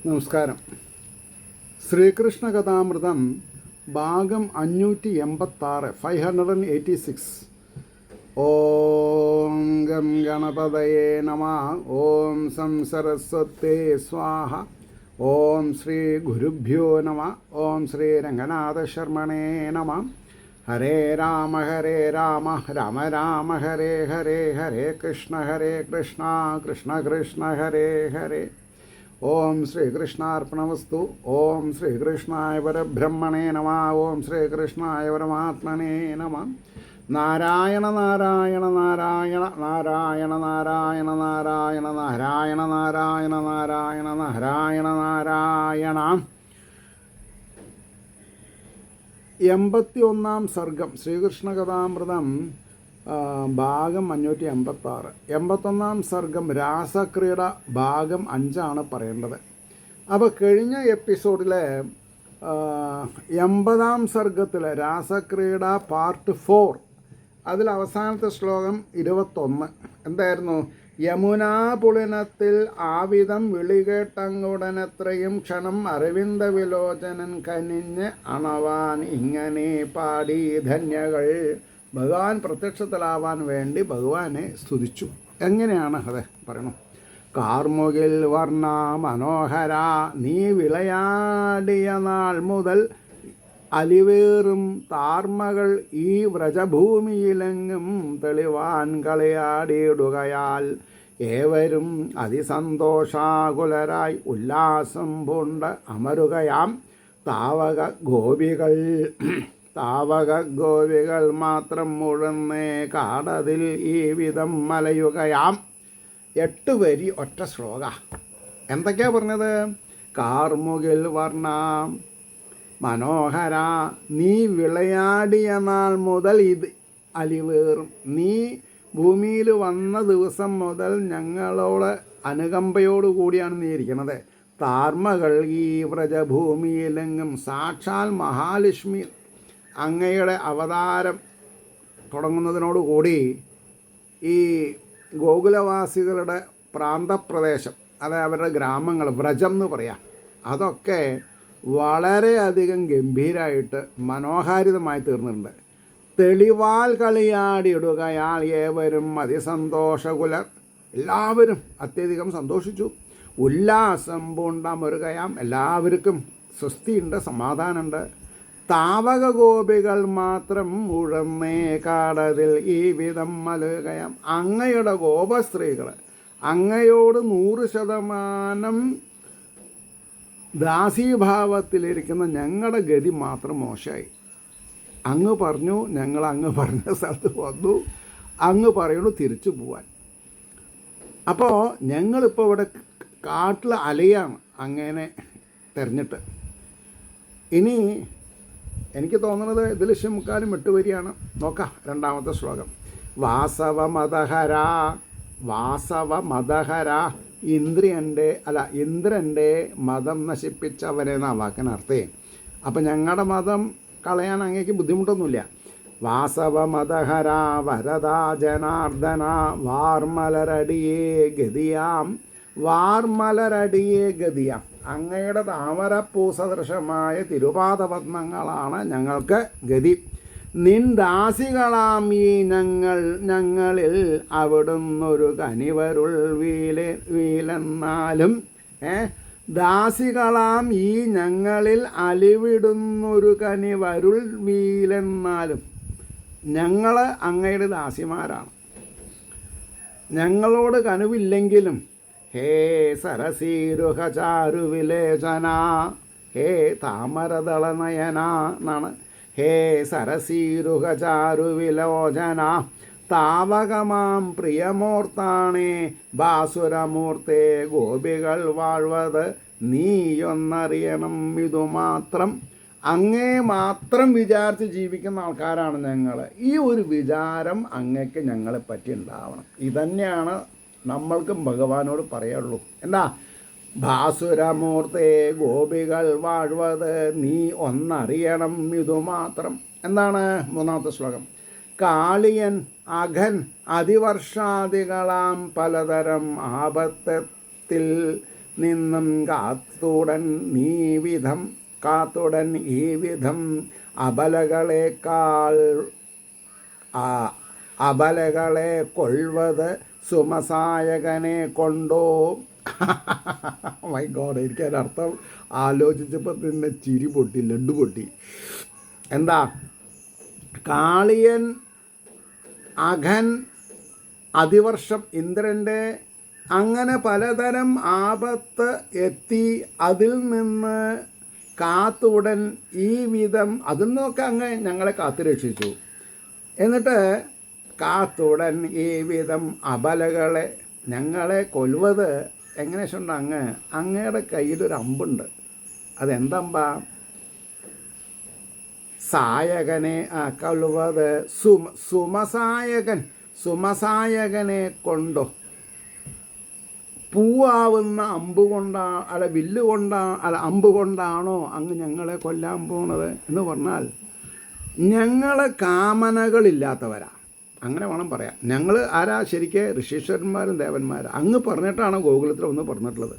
നമസ്കാരം. ശ്രീകൃഷ്ണ കഥാമൃതം ഭാഗം 586 586. ഓം ഗം ഗണപതയേ നമഃ. ഓം സം സരസ്വതേ സ്വാഹ. ഓം ശ്രീ ഗുരുഭ്യോ നമഃ. ഓം ശ്രീ രംഗനാഥ ശർമ്മണേ നമഃ. ഹരേ രാമ രാമ രാമ ഹരേ ഹരേ, ഹരേ കൃഷ്ണ കൃഷ്ണ കൃഷ്ണ ഹരേ ഹരേ. ഓം ശ്രീകൃഷ്ണാർപ്പണമസ്തു. ഓം ശ്രീകൃഷ്ണായ പരബ്രഹ്മണേ നമഃ. ഓം ശ്രീകൃഷ്ണായ പരമാത്മനേ നമഃ. നാരായണ നാരായണ നാരായണ നാരായണ നാരായണ നാരായണ നാരായണ നാരായണ നാരായണ നാരായണ നാരായണ. 81-ാം സർഗം ശ്രീകൃഷ്ണ കഥാമൃതം ഭാഗം 586. 81-ാം സർഗം രാസക്രീഡ ഭാഗം 5 പറയേണ്ടത്. അപ്പോൾ കഴിഞ്ഞ എപ്പിസോഡിലെ 80-ാം സർഗത്തിലെ രാസക്രീഡ പാർട്ട് 4 അതിൽ അവസാനത്തെ ശ്ലോകം 21 എന്തായിരുന്നു? യമുനാ പുളിനത്തിൽ ആവിധം വിളികേട്ടങ്ങുടനെത്രയും ക്ഷണം അരവിന്ദ വിലോചനൻ കനിഞ്ഞ് അണവാൻ ഇങ്ങനെ പാടി ധന്യകൾ. ഭഗവാൻ പ്രത്യക്ഷത്തിലാവാൻ വേണ്ടി ഭഗവാനെ സ്തുതിച്ചു. എങ്ങനെയാണ് അത് പറയണം? കാർമുകിൽ വർണ്ണ മനോഹര നീ വിളയാടിയ നാൾ മുതൽ അലിവേറും താർമകൾ ഈ വ്രജഭൂമിയിലെങ്ങും തെളിവാൻ കളിയാടിയിടുകയാൽ ഏവരും അതിസന്തോഷാകുലരായി ഉല്ലാസം പൂണ്ട് അമരുകയാം. താവക ഗോപികൾ മാത്രം മുഴുന്നേ കാടതിൽ ഈ വിധം മലയുകയാം. 8 വരി ഒറ്റ ശ്ലോക. എന്തൊക്കെയാ പറഞ്ഞത്? കാർമുകിൽ വർണ്ണ മനോഹര നീ വിളയാടിയ നാൾ മുതൽ ഇത് അലിവേറും. നീ ഭൂമിയിൽ വന്ന ദിവസം മുതൽ ഞങ്ങളോട് അനുകമ്പയോടുകൂടിയാണ് നീ ഇരിക്കുന്നത്. താർമകൾ ഈ വ്രജഭൂമിയിലെങ്ങും സാക്ഷാൽ മഹാലക്ഷ്മി അങ്ങയുടെ അവതാരം തുടങ്ങുന്നതിനോടുകൂടി ഈ ഗോകുലവാസികളുടെ പ്രാന്തപ്രദേശം, അതായത് അവരുടെ ഗ്രാമങ്ങൾ, വ്രജം എന്ന് പറയാം, അതൊക്കെ വളരെയധികം ഗംഭീരമായിട്ട് മനോഹാരിതമായി തീർന്നിട്ടുണ്ട്. തെളിവാൽ കളിയാടിയിടുകയാൽ ഏവരും അതിസന്തോഷകുലർ. എല്ലാവരും അത്യധികം സന്തോഷിച്ചു. ഉല്ലാസം പൂണ്ടമരുകയാം. എല്ലാവർക്കും സ്വസ്തിയുണ്ട്, സമാധാനമുണ്ട്. താവക ഗോപികൾ മാത്രം ഉഴന്നേ കാടതിൽ ഈ വിധം മലയുകയാം. അങ്ങയുടെ ഗോപസ്ത്രീകൾ അങ്ങയോട് 100% ദാസീഭാവത്തിലിരിക്കുന്ന ഞങ്ങളുടെ ഗതി മാത്രം മോശമായി. അങ്ങ് പറഞ്ഞു, ഞങ്ങൾ അങ്ങ് പറഞ്ഞ സ്ഥലത്ത് വന്നു, അങ്ങ് പറയണു തിരിച്ചു പോവാൻ. അപ്പോൾ ഞങ്ങളിപ്പോൾ ഇവിടെ കാട്ടിൽ അലയാണ് അങ്ങനെ തെരഞ്ഞിട്ട്. ഇനി എനിക്ക് തോന്നുന്നത് ഇതിൽ മുക്കാലും 8 വരിയാണ്. നോക്കാം, 2-ാമത്തെ ശ്ലോകം. വാസവമദഹര ഇന്ദ്രൻ്റെ മതം നശിപ്പിച്ചവനെന്ന വാക്കിനർത്ഥേ. അപ്പം ഞങ്ങളുടെ മതം കളയാൻ അങ്ങേക്ക് ബുദ്ധിമുട്ടൊന്നുമില്ല. വാസവമദഹര വരദാ ജനാർദ്ദന വാർമലരടിയേ ഗതിയാം. അങ്ങയുടെ താമരപ്പൂ സദൃശമായ തിരുപാദപത്മങ്ങളാണ് ഞങ്ങൾക്ക് ഗതി. നിൻ ദാസികളാം ഈ ഞങ്ങളിൽ അവിടുന്നൊരു കനിവരുൾ വീലെന്നാലും ദാസികളാം ഈ ഞങ്ങളിൽ അലിവിടുന്നൊരു കനിവരുൾ വീലെന്നാലും. ഞങ്ങൾ അങ്ങയുടെ ദാസിമാരാണ്. ഞങ്ങളോട് കനുവില്ലെങ്കിലും ഹേ സരസീരുഹചാരുവിലേചന, ഹേ താമരദളനയന എന്നാണ്. ഹേ സരസീരുഹചാരുവിലോചന താവകമാം പ്രിയമൂർത്താണേ ബാസുരമൂർത്തേ ഗോപികൾ വാഴ്വത് നീയൊന്നറിയണം. ഇതുമാത്രം അങ്ങേ മാത്രം വിചാരിച്ച് ജീവിക്കുന്ന ആൾക്കാരാണ് ഞങ്ങൾ. ഈ ഒരു വിചാരം അങ്ങക്ക് ഞങ്ങളെ പറ്റി ഉണ്ടാവണം. ഇതന്നെയാണ് നമ്മൾക്കും ഭഗവാനോട് പറയുള്ളൂ. എന്താ? ഭാസുരമൂർത്തേ ഗോപികൾ വാഴ്വത് നീ ഒന്നറിയണം ഇതുമാത്രം. എന്താണ് 3-ാമത്തെ ശ്ലോകം? കാളിയൻ അതിവർഷാദികളാം പലതരം ആപത്തിൽ നിന്നും കാത്തുടൻ ഈ വിധം അബലകളെ കൊള്ളുവത് സുമസായകനെ കൊണ്ടോ. മൈ ഗോഡ്, എനിക്കതിനർത്ഥം ആലോചിച്ചപ്പോൾ തന്നെ ചിരി പൊട്ടി, ലഡ്ഡു പൊട്ടി. എന്താ? കാളിയൻ, അഘൻ, അതിവർഷം, ഇന്ദ്രൻ്റെ അങ്ങനെ പലതരം ആപത്ത് എത്തി. അതിൽ നിന്ന് കാത്തുടൻ ഈ വിധം അതിൽ നിന്നൊക്കെ അങ്ങ് ഞങ്ങളെ കാത്തുരക്ഷിച്ചു. എന്നിട്ട് കാത്തുടൻ ഈ വിധം അബലകളെ ഞങ്ങളെ കൊല്ലുന്നത് എങ്ങനെ വെച്ചിട്ടുണ്ട്? അങ്ങയുടെ കയ്യിലൊരു അമ്പുണ്ട്. അതെന്തമ്പാ? സായകനെ കൊല്ലുന്നത് സുമസായകനെ കൊണ്ടോ. പൂവാവുന്ന അമ്പ് കൊണ്ടാണോ അങ്ങ് ഞങ്ങളെ കൊല്ലാൻ പോണത് എന്ന് പറഞ്ഞാൽ ഞങ്ങൾ കാമനകളില്ലാത്തവരാ, അങ്ങനെ വേണം പറയാം. ഞങ്ങൾ ആരാ? ശരിക്കും ഋഷീശ്വരന്മാരും ദേവന്മാരും. അങ്ങ് പറഞ്ഞിട്ടാണ് ഗോകുലത്തിൽ ഒന്ന് പറഞ്ഞിട്ടുള്ളത്.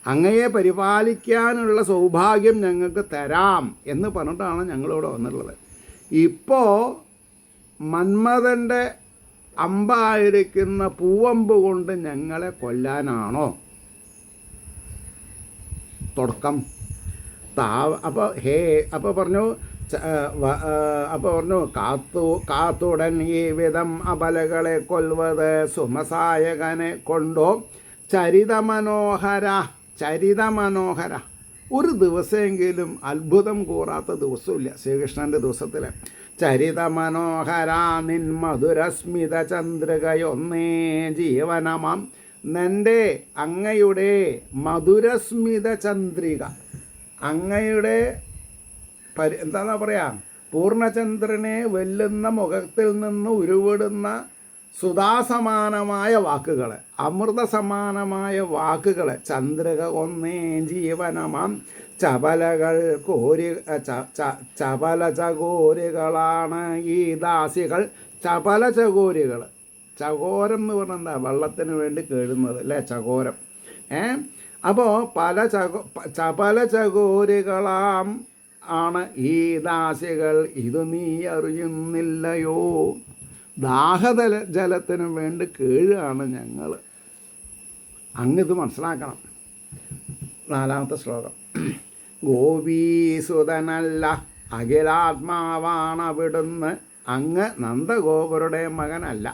അങ്ങയെ പരിപാലിക്കാനുള്ള സൗഭാഗ്യം ഞങ്ങൾക്ക് തരാം എന്ന് പറഞ്ഞിട്ടാണ് ഞങ്ങളിവിടെ വന്നിട്ടുള്ളത്. ഇപ്പോൾ മന്മഥൻ്റെ അമ്പായിരിക്കുന്ന പൂവമ്പ് കൊണ്ട് ഞങ്ങളെ കൊല്ലാനാണോ തുടക്കം? അപ്പോൾ പറഞ്ഞു കാത്തുടൻ ഈ വിധം അബലകളെ കൊല്ലുന്നത് സുമസായകനെ കൊണ്ടോ. ചരിതമനോഹര ഒരു ദിവസമെങ്കിലും അത്ഭുതം കൂറാത്ത ദിവസമില്ല ശ്രീകൃഷ്ണൻ്റെ ദിവസത്തിൽ. ചരിതമനോഹര നിൻ മധുരസ്മിത ചന്ദ്രികയൊന്നേ ജീവനമാം. അങ്ങയുടെ മധുരസ്മിത ചന്ദ്രിക, അങ്ങയുടെ എന്താ പറയുക, പൂർണ്ണചന്ദ്രനെ വെല്ലുന്ന മുഖത്തിൽ നിന്ന് ഉരുവിടുന്ന സുധാസമാനമായ വാക്കുകൾ, അമൃതസമാനമായ വാക്കുകൾ. ചന്ദ്രിക ഒന്നേ ജീവനമാം. ചപലചകോരികളാണ് ഈ ദാസികൾ. ചപലചകോരികൾ, ചകോരം എന്ന് പറഞ്ഞാൽ എന്താ? വെള്ളത്തിന് വേണ്ടി കേഴുന്നത് അല്ലേ, ചകോരം. അപ്പോൾ ചപലചകോരികളാം ആണ് ഈ ദാസികൾ. ഇത് നീ അറിയുന്നില്ലയോ? ജലത്തിന് വേണ്ടി കേഴുകയാണ് ഞങ്ങൾ. അങ്ങിത് മനസ്സിലാക്കണം. 4-ാമത്തെ ശ്ലോകം. ഗോപീസുതനല്ല അഖിലാത്മാവാണവിടുന്ന്, അങ്ങ് നന്ദഗോപരുടെ മകനല്ല.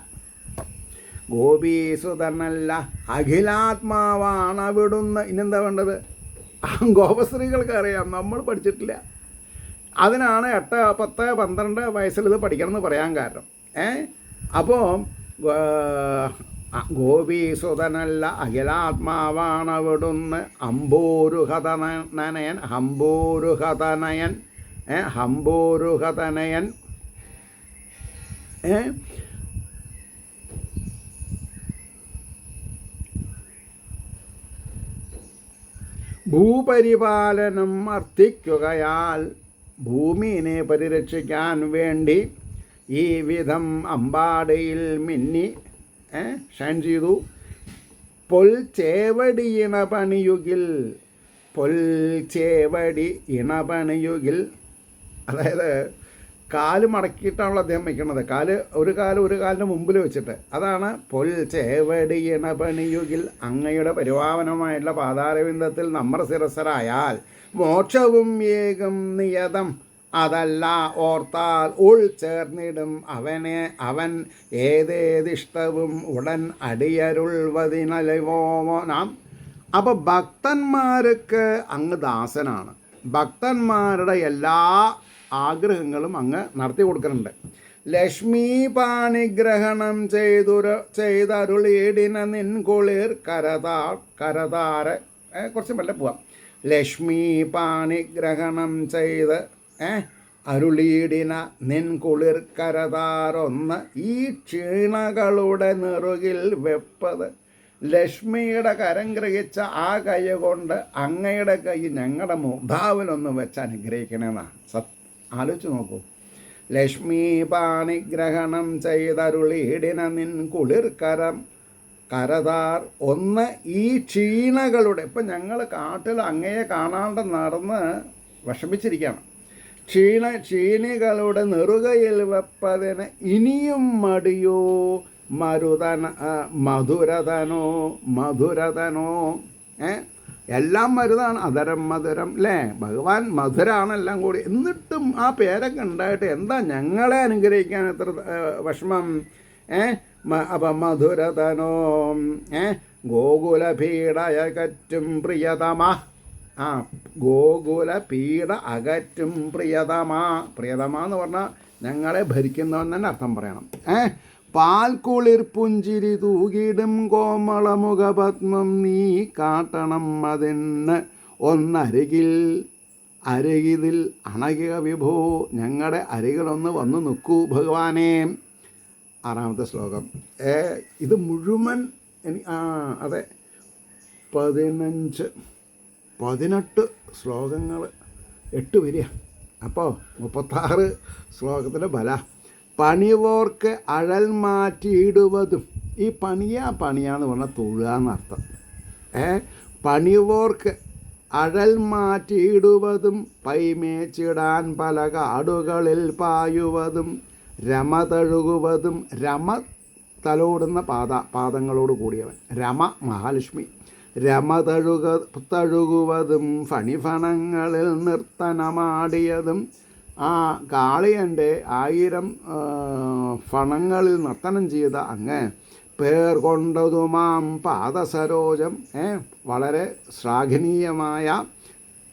ഗോപീസുതനല്ല അഖിലാത്മാവാണവിടുന്ന്. ഇനെന്താ വേണ്ടത്? ഗോപസ്ത്രീകൾക്ക് അറിയാം, നമ്മൾ പഠിച്ചിട്ടില്ല. അതിനാണ് 8, 10, 12 വയസ്സിൽ ഇത് പഠിക്കണം എന്ന് പറയാൻ കാരണം. അപ്പോൾ ഗോപീസുതനല്ല അഖിലാത്മാവാണവിടുന്ന് ഹംബോരുഹതനയൻ ഭൂപരിപാലനം അർത്ഥിക്കുകയാൽ ഭൂമിയെ പരിരക്ഷിക്കാൻ വേണ്ടി ഈ വിധം അമ്പാടിയിൽ മിന്നി ഷൈൻ ചെയ്തു. പൊൽച്ചേവടി ഇണപണിയുകിൽ, അതായത് കാല് മടക്കിയിട്ടാണല്ലോ അദ്ദേഹം വയ്ക്കണത്. ഒരു കാലിൻ്റെ മുമ്പിൽ വെച്ചിട്ട്. അതാണ് പൊൽച്ചേവടി ഇണപണിയുകിൽ. അങ്ങയുടെ പരിപാവനമായിട്ടുള്ള പാതാരവിന്ദത്തിൽ നമ്മുടെ ശിരസ്സരായാൽ മോക്ഷവും ഏകം നിയതം. അതല്ല ഓർത്താൽ ഉൾച്ചേർന്നിടും അവൻ ഏതേതിഷ്ടവും ഉടൻ അടിയരുൾവതിനലവോ നാം. അപ്പോൾ ഭക്തന്മാർക്ക് അങ്ങ് ദാസനാണ്. ഭക്തന്മാരുടെ എല്ലാ ആഗ്രഹങ്ങളും അങ്ങ് നടത്തി കൊടുക്കുന്നുണ്ട്. ലക്ഷ്മി പാണിഗ്രഹണം ചെയ്തരുളീടിന നിൻകുളിർ കരതാര. കുറച്ച് മെല്ലെ പോവാം. ലക്ഷ്മി പാണിഗ്രഹണം ചെയ്ത് അരുളീടിന നിൻ കുളിർ കരതാരൊന്ന് ഈ ക്ഷീണകളുടെ നെറുകിൽ വെപ്പത്. ലക്ഷ്മിയുടെ കരം ഗ്രഹിച്ച ആ കൈ കൊണ്ട് അങ്ങയുടെ കൈ ഞങ്ങളുടെ മുഖാവിലൊന്ന് വെച്ച് അനുഗ്രഹിക്കണമെന്നാണ്. ആലോചിച്ച് നോക്കൂ. ലക്ഷ്മി പാണിഗ്രഹണം ചെയ്തരുളീടിന നിൻ കുളിർ കരതാർ ഒന്ന് ഈ ക്ഷീണകളുടെ, ഇപ്പം ഞങ്ങൾ കാട്ടിൽ അങ്ങയെ കാണാണ്ട് നടന്ന് വിഷമിച്ചിരിക്കുകയാണ്. ക്ഷീണികളുടെ നെറുകയിൽ വെപ്പതിന് ഇനിയും മടിയോ മധുരതനോ എല്ലാം മരുതാണ്. അധരം മധുരം അല്ലേ, ഭഗവാൻ മധുരാണെല്ലാം കൂടി. എന്നിട്ടും ആ പേരൊക്കെ ഉണ്ടായിട്ട് എന്താ ഞങ്ങളെ അനുഗ്രഹിക്കാൻ എത്ര വിഷമം? അപ്പം മധുരതനോ ഗോകുല പീഡയകറ്റും പ്രിയതമ. ഗോകുല പീഡ അകറ്റും പ്രിയതമ. പ്രിയതമ എന്ന് പറഞ്ഞാൽ ഞങ്ങളെ ഭരിക്കുന്നവൻ തന്നെ അർത്ഥം പറയണം. പാൽക്കുളിർ പുഞ്ചിരി തൂകിടും കോമളമുഖപത്മം നീ കാട്ടണം അതിന് അരികിതിൽ അണകിക വിഭോ. ഞങ്ങളുടെ അരികിലൊന്ന് വന്നു നിൽക്കൂ ഭഗവാനേ. 6ാമത്തെ ശ്ലോകം. ഇത് മുഴുവൻ അതെ 18 ശ്ലോകങ്ങൾ 8 വരിക. അപ്പോൾ 36 ശ്ലോകത്തിൻ്റെ ബല. പണിവോർക്ക് അഴൽ മാറ്റിയിടുവതും. ഈ പണിയാന്ന് പറഞ്ഞാൽ തൊഴുക എന്നർത്ഥം. പണിവോർക്ക് അഴൽ മാറ്റിയിടുവതും പൈമേച്ചിടാൻ പല കാടുകളിൽ പായുവതും രമ തഴുകുവതും. രമ തലോടുന്ന പാദങ്ങളോട് കൂടിയവൻ രമ മഹാലക്ഷ്മി. രമ തഴുകുവതും ഫണിഫണങ്ങളിൽ നർത്തനമാടിയതും. ആ കാളിയൻ്റെ 1000 ഫണങ്ങളിൽ നർത്തനം ചെയ്ത അങ്ങ് പേർ കൊണ്ടതുമാം പാദസരോജം. വളരെ ശ്ലാഘനീയമായ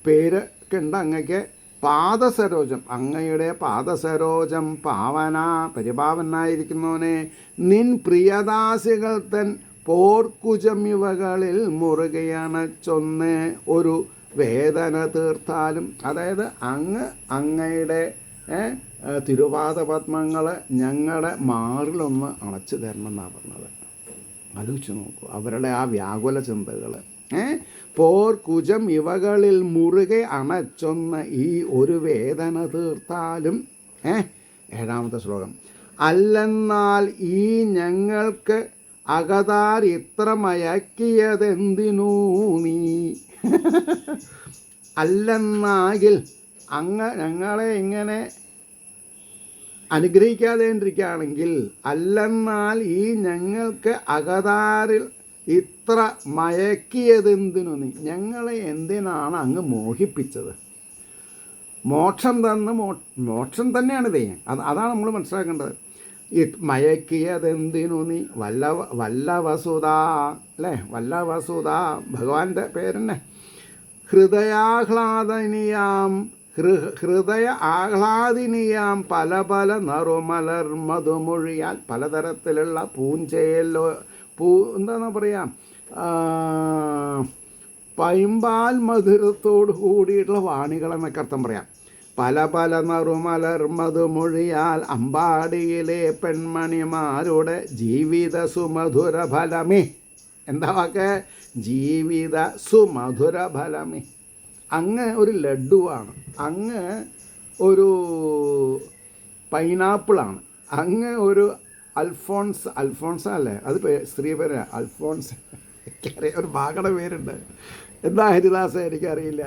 പേരൊക്കെ ഉണ്ട് അങ്ങയ്ക്ക്. പാദസരോജം, അങ്ങയുടെ പാദസരോജം പരിപാവനായിരിക്കുന്നവനെ. നിൻ പ്രിയദാസികൾ തൻ പോർക്കുജം ഇവകളിൽ മുറുകയണച്ചൊന്ന് ഒരു വേദന തീർത്താലും. അതായത് അങ്ങയുടെ തിരുപാദപത്മങ്ങൾ ഞങ്ങളുടെ മാറിലൊന്ന് അണച്ചു തരണം എന്നാണ് പറഞ്ഞത്. ആലോചിച്ച് നോക്കൂ അവരുടെ ആ വ്യാകുല ചിന്തകൾ. പോർക്കുജം ഇവകളിൽ മുറുകെ അണച്ചൊന്ന് ഈ ഒരു വേദന തീർത്താലും. 7ാമത്തെ ശ്ലോകം. അല്ലെന്നാൽ ഈ ഞങ്ങൾക്ക് അകതാർ ഇത്ര മയക്കിയതെന്തിനൂ നീ. അല്ലെന്നാകിൽ ഞങ്ങളെ ഇങ്ങനെ അനുഗ്രഹിക്കാതെയിരിക്കുകയാണെങ്കിൽ, അല്ലെന്നാൽ ഈ ഞങ്ങൾക്ക് അകതാരിൽ ഇത്ര മയക്കിയതെന്തിനു നീ. ഞങ്ങളെ എന്തിനാണ് അങ്ങ് മോഹിപ്പിച്ചത്? മോക്ഷം തന്നെയാണിതേ. അതാണ് നമ്മൾ മനസ്സിലാക്കേണ്ടത്. മയക്കിയതെന്തിനു നീ വല്ല വസുത അല്ലേ, വല്ല വസുത ഭഗവാന്റെ പേരെന്നെ. ഹൃദയ ആഹ്ലാദിനിയാം പല നറുമലർ മധുമൊഴിയാൽ. പലതരത്തിലുള്ള പൂഞ്ചെയല്ലോ എന്താണെന്ന് പറയാം, പൈമ്പാൽ മധുരത്തോട് കൂടിയിട്ടുള്ള വാണികളെന്നൊക്കെ അർത്ഥം പറയാം. പല നറുമലർ മധുമൊഴിയാൽ അമ്പാടിയിലെ പെൺമണിമാരുടെ ജീവിത സുമധുര ഫലമേ. എന്താ വാക്ക്? ജീവിത സുമധുര ഫലമേ. അങ്ങ് ഒരു ലഡുവാണ്, അങ്ങ് ഒരു പൈനാപ്പിളാണ്, അങ്ങ് ഒരു അൽഫോൺസ് അല്ലേ, അത് സ്ത്രീ പേര് അൽഫോൺസ്. എനിക്കറിയാം, ഒരു ഭാഗയുടെ പേരുണ്ട്, എന്താ ഹരിദാസ എനിക്കറിയില്ല.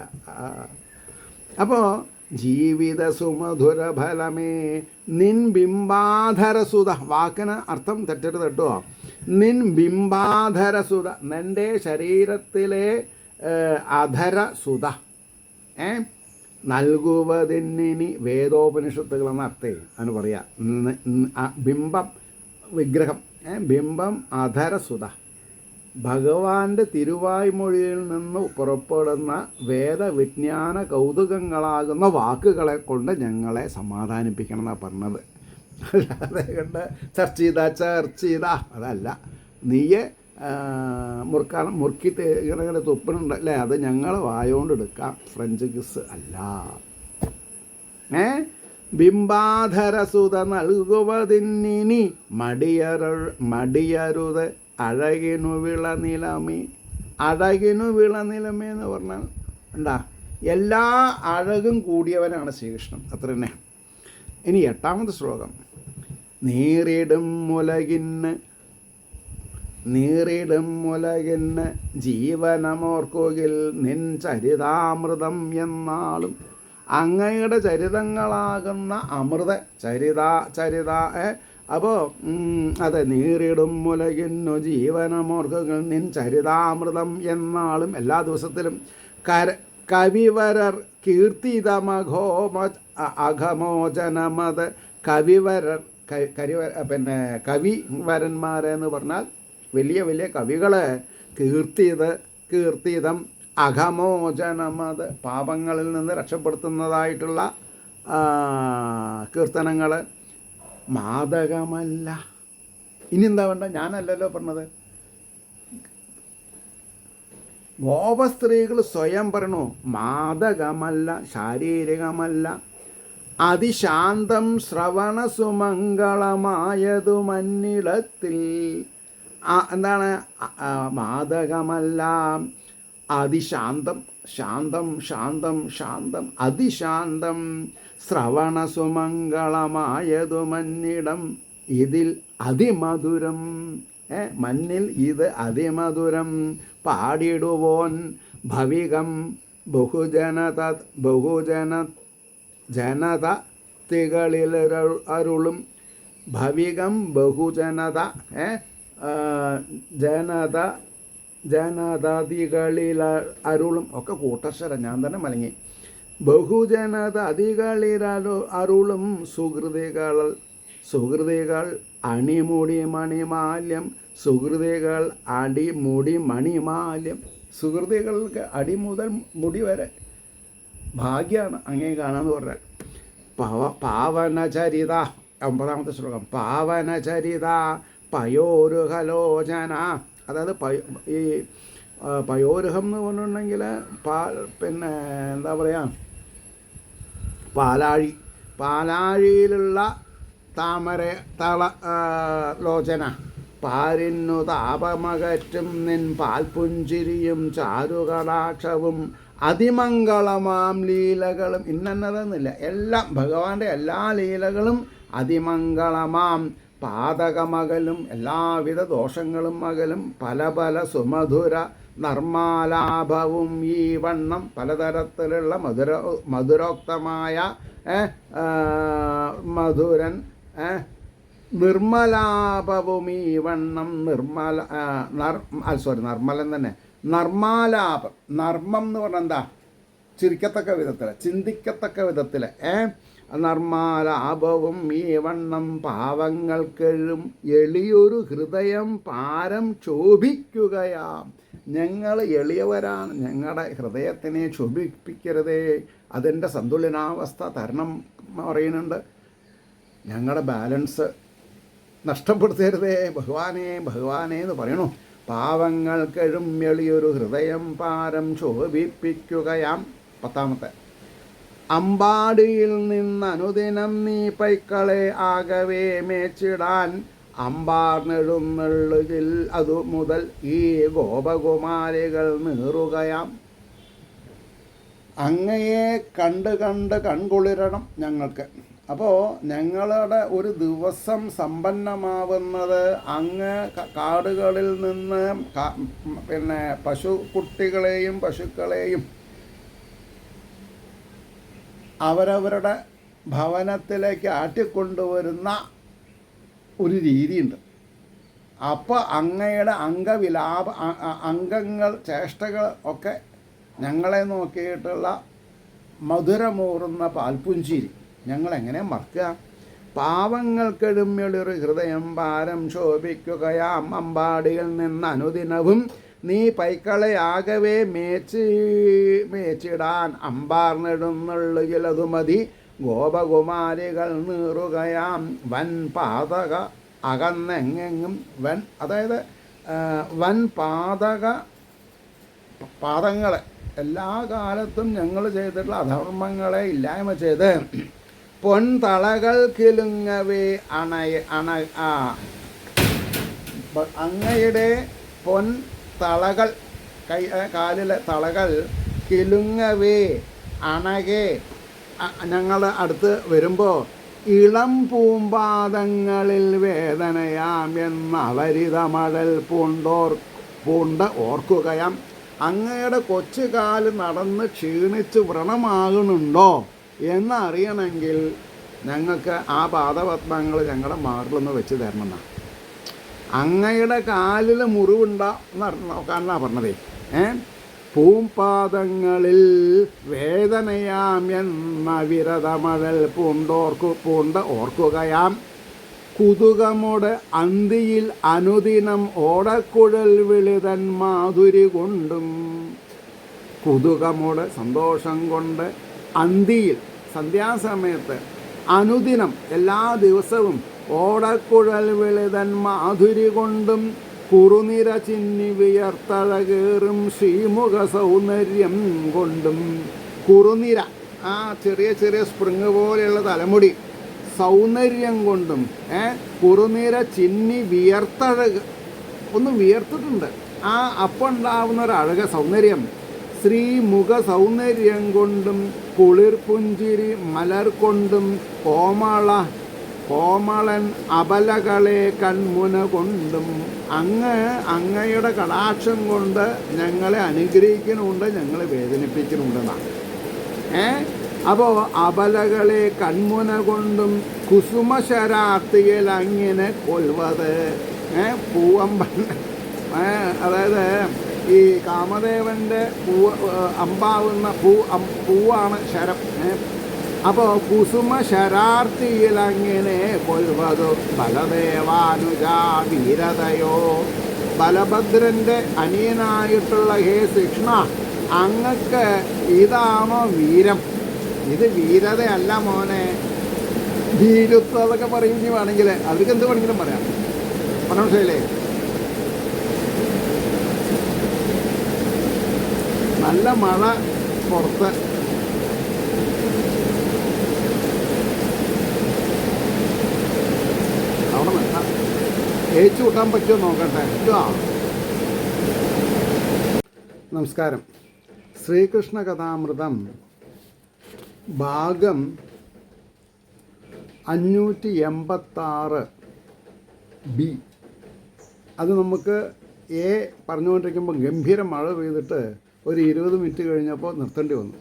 അപ്പോൾ ജീവിത സുമധുര ഫലമേ നിൻ ബിംബാധരസുത. വാക്കിന് അർത്ഥം തെറ്റരുത് കേട്ടോ. നിൻ ബിംബാധരസുത, നിൻ്റെ ശരീരത്തിലെ അധരസുത നൽകുവതിനി. വേദോപനിഷത്തുകളെന്ന് അർത്ഥേ അതിന് പറയാം. ബിംബം വിഗ്രഹം, ബിംബം അധരസുത. ഭഗവാന്റെ തിരുവായ്മൊഴിയിൽ നിന്ന് പുറപ്പെടുന്ന വേദവിജ്ഞാന കൗതുകങ്ങളാകുന്ന വാക്കുകളെ കൊണ്ട് ഞങ്ങളെ സമാധാനിപ്പിക്കണം എന്നാണ് പറഞ്ഞത്. അല്ലാതെ കണ്ട് ചർച്ച ചെയ്ത അതല്ല. നീയെ മുറുക്കി ഇങ്ങനെ തുപ്പനുണ്ടല്ലേ, അത് ഞങ്ങൾ വായോണ്ട് എടുക്കാം, ഫ്രഞ്ച് കിസ് അല്ല. ബിംബാധരസുത നൽകുവതിനി മടിയരുത് അഴകിനു വിളനിലമേ. അഴകിനു വിളനിലമേ എന്ന് പറഞ്ഞാൽ എന്താ, എല്ലാ അഴകും കൂടിയവനാണ് ശ്രീകൃഷ്ണൻ, അത്ര തന്നെ. ഇനി 8ാമത്തെ ശ്ലോകം. നേരിടും മുലകിന് നീറിടും ഉലകിന് ജീവനമോർക്കുകിൽ നിൻ ചരിതാമൃതം എന്നാളും. അങ്ങയുടെ ചരിതങ്ങളാകുന്ന അമൃത ചരിത അപ്പോൾ അതെ, നീറിടും ഉലകിന്നു ജീവനമോർക്കുകിൽ നിൻ ചരിതാമൃതം എന്നാളും. എല്ലാ ദിവസത്തിലും കവിവരർ കീർത്തിതമഘോമ അഘമോചനമത്. കവിവരർ കവിവരന്മാരെന്ന് പറഞ്ഞാൽ വലിയ വലിയ കവികൾ. കീർത്തിതം അഘമോചനമത്, പാപങ്ങളിൽ നിന്ന് രക്ഷപ്പെടുത്തുന്നതായിട്ടുള്ള കീർത്തനങ്ങൾ. മാദകമല്ല. ഇനി എന്താ വേണ്ട, ഞാനല്ലല്ലോ പറഞ്ഞത്, ഗോപസ്ത്രീകൾ സ്വയം പറയണു. മാദകമല്ല, ശാരീരികമല്ല, അതിശാന്തം ശ്രവണസുമംഗളമായതു മന്നിടത്തിൽ. എന്താണ്? മാദകമല്ല, അതിശാന്തം, ശാന്തം അതിശാന്തം ശ്രവണസുമംഗളമായതു മന്നിടം. ഇതിൽ അതിമധുരം, മന്നിൽ ഇത് അതിമധുരം. പാടിടുവോൻ ഭവികം ജനത തികളിൽ അരുളും. ഭവികം ബഹുജനത, ജനതതികളിൽ അരുളും. ഒക്കെ കൂട്ടക്ഷരം, ഞാൻ തന്നെ മലങ്ങി. ബഹുജനത അതികളിൽ അരുളും. സുഹൃതികൾ അണിമുടി മണിമാല്യം. സുഹൃതികൾ അടിമുടി മണിമാല്യം. സുഹൃതികൾക്ക് അടി മുതൽ മുടി വരെ ഭാഗ്യമാണ് അങ്ങേ കാണാന്ന് പറഞ്ഞാൽ. പാവനചരിത, 9ാമത്തെ ശ്ലോകം. പാവനചരിത പയോരുഹലോചന. അതായത് ഈ പയോരുഹം എന്ന് പറഞ്ഞിട്ടുണ്ടെങ്കിൽ പിന്നെ എന്താ പറയുക, പാലാഴിയിലുള്ള താമര ലോചന. പാരിന്നു താപമകറ്റും നിൻ പാൽപുഞ്ചിരിയും ചാരുകടാക്ഷവും അതിമംഗളമാം ലീലകളും. ഇന്നതെന്നില്ല, എല്ലാം ഭഗവാന്റെ എല്ലാ ലീലകളും അതിമംഗളമാം. പാതകമകലും, എല്ലാവിധ ദോഷങ്ങളും മകലും. പല പല സുമധുര നർമാലാഭവും ഈ വണ്ണം. പലതരത്തിലുള്ള മധുരോക്തമായ മധുരൻ നിർമ്മലാപവും ഈ വണ്ണം. നർമ്മലൻ തന്നെ. നർമാലാപം, നർമ്മം എന്ന് പറഞ്ഞാൽ എന്താ? ചിരിക്കത്തക്ക വിധത്തിൽ, ചിന്തിക്കത്തക്ക വിധത്തിൽ. നർമാലാപവും ഈ വണ്ണം. പാവങ്ങൾക്കെഴും എളിയൊരു ഹൃദയം പാരം ക്ഷോഭിക്കുകയാം. ഞങ്ങൾ എളിയവരാണ്, ഞങ്ങളുടെ ഹൃദയത്തിനെ ക്ഷോഭിപ്പിക്കരുതേ. അതിൻ്റെ സന്തുലനാവസ്ഥ തരണം പറയുന്നുണ്ട്. ഞങ്ങളുടെ ബാലൻസ് നഷ്ടപ്പെടുത്തരുതേ ഭഗവാനേ എന്ന് പറയണു. പാവങ്ങൾക്കെഴും എളിയൊരു ഹൃദയം പാരം ക്ഷോഭിപ്പിക്കുകയാം. 10ാമത്തെ. അമ്പാടിയിൽ നിന്നനുദിനം നീ പൈക്കളെ ആകവേ മേച്ചിടാൻ. അമ്പാർന്നെഴുന്നള്ളുകിൽ അതു മുതൽ ഈ ഗോപകുമാരികൾ നീറുകയാം. അങ്ങയെ കണ്ട് കൺകുളിരണം ഞങ്ങൾക്ക്. അപ്പോൾ ഞങ്ങളുടെ ഒരു ദിവസം സമ്പന്നമാവുന്നത് അങ്ങ് കാടുകളിൽ നിന്ന് പിന്നെ പശുക്കുട്ടികളെയും പശുക്കളെയും അവരവരുടെ ഭവനത്തിലേക്ക് ആട്ടിക്കൊണ്ടുവരുന്ന ഒരു രീതിയുണ്ട്. അപ്പോൾ അങ്ങയുടെ അംഗങ്ങൾ ചേഷ്ടകൾ ഒക്കെ ഞങ്ങളെ നോക്കിയിട്ടുള്ള മധുരമൂറുന്ന പാൽപുഞ്ചിരി ഞങ്ങളെങ്ങനെ മറക്കുക? പാവങ്ങൾക്കെഴുമ്യൊരു ഹൃദയം പാരം ശോഭിക്കുകയാം. അമ്പാടിയിൽ നിന്ന് അനുദിനവും നീ പൈക്കളെ ആകവേ മേച്ചിടാൻ. അമ്പാർന്നെടുന്നുള്ളുകിൽ അതു മതി ഗോപകുമാരികൾ നീറുകയാം. വൻ പാതക അകന്നെങ്ങെങ്ങും അതായത് വൻ പാദങ്ങളെ എല്ലാ കാലത്തും ഞങ്ങൾ ചെയ്തിട്ടുള്ള അധർമ്മങ്ങളെ ഇല്ലായ്മ ചെയ്ത് പൊൻതളകൾ കിലുങ്ങവേ അങ്ങയുടെ പൊൻതളകൾ കാലിലെ തളകൾ കിലുങ്ങവേ അണകെ ഞങ്ങളുടെ അടുത്ത് വരുമ്പോൾ ഇളം പൂമ്പാദങ്ങളിൽ വേദനയാം എന്നവരിതമഴൽ പൂണ്ട ഓർക്കുകയാം. അങ്ങയുടെ കൊച്ചുകാല് നടന്ന് ക്ഷീണിച്ച് വ്രണമാകുന്നുണ്ടോ എന്നറിയണമെങ്കിൽ ഞങ്ങൾക്ക് ആ പാദപത്മങ്ങൾ ഞങ്ങളുടെ മാറിലൊന്ന് വെച്ച് തരണമെന്നാണ്. അങ്ങയുടെ കാലിൽ മുറിവുണ്ടാകാന്നാ പറഞ്ഞതേ. പൂമ്പാദങ്ങളിൽ വേദനയാം എന്ന വിരതമഴൽ പൂണ്ട ഓർക്കുകയാം. കുതുകമോട് അന്തിയിൽ അനുദിനം ഓടക്കുഴൽ വിളിതൻ മാധുരി കൊണ്ടും. കുതുകമോട് സന്തോഷം കൊണ്ട് അന്തിയിൽ സന്ധ്യാസമയത്ത് അനുദിനം എല്ലാ ദിവസവും ഓടക്കുഴൽ വിളിതൻ മാധുരി കൊണ്ടും കുറുനിര ചിന്നി വിയർത്തഴകേറും ശ്രീമുഖ സൗന്ദര്യം കൊണ്ടും. കുറുനിര, ആ ചെറിയ ചെറിയ സ്പ്രിങ് പോലെയുള്ള തലമുടി, സൗന്ദര്യം കൊണ്ടും. കുറുനിര ചിന്നി വിയർത്തഴക്, ഒന്ന് വിയർത്തിട്ടുണ്ട്, ആ അപ്പം ഉണ്ടാവുന്ന ഒരഴക സൗന്ദര്യം. ശ്രീമുഖ സൗന്ദര്യം കൊണ്ടും കുളിർ പുഞ്ചിരി മലർ കൊണ്ടും കോമളൻ അബലകളെ കൺമുന കൊണ്ടും. അങ്ങയുടെ കടാക്ഷം കൊണ്ട് ഞങ്ങളെ അനുഗ്രഹിക്കുന്നുണ്ട്, ഞങ്ങളെ വേദനിപ്പിക്കുന്നുണ്ടെന്നാണ്. അപ്പോൾ അബലകളെ കൺമുന കൊണ്ടും കുസുമശരാർത്തിയിൽ അങ്ങനെ കൊൽവത്. പൂവമ്പൻ, അതായത് ഈ കാമദേവൻ്റെ അമ്പാവുന്ന പൂവാണ് ശരം. അപ്പോൾ കുസുമ ശരാർത്തിയിൽ അങ്ങനെ കൊൽവതു ബലദേവാനുജാ വീരതയോ. ബലഭദ്രൻ്റെ അനിയനായിട്ടുള്ള ഹേ കൃഷ്ണ, അങ്ങക്ക് ഇതാണോ വീരം? ഇത് വീരതയല്ല മോനെ, ഭീരുത്വം അതൊക്കെ പറയുകയും വേണമെങ്കിൽ അവർക്ക് എന്ത് വേണമെങ്കിലും പറയാം. മനസ്സിലേ, നല്ല മഴ പുറത്ത്. അവിടെ നിൽക്കാം, ഏച്ചു കൂട്ടാൻ പറ്റുമോ നോക്കട്ടെ. നമസ്കാരം. ശ്രീകൃഷ്ണ കഥാമൃതം ഭാഗം 586 ബി. അത് നമുക്ക് പറഞ്ഞുകൊണ്ടിരിക്കുമ്പോൾ ഗംഭീര മഴ പെയ്തിട്ട് ഒരു 20 മിനിറ്റ് കഴിഞ്ഞപ്പോൾ നിർത്തേണ്ടി വന്നു.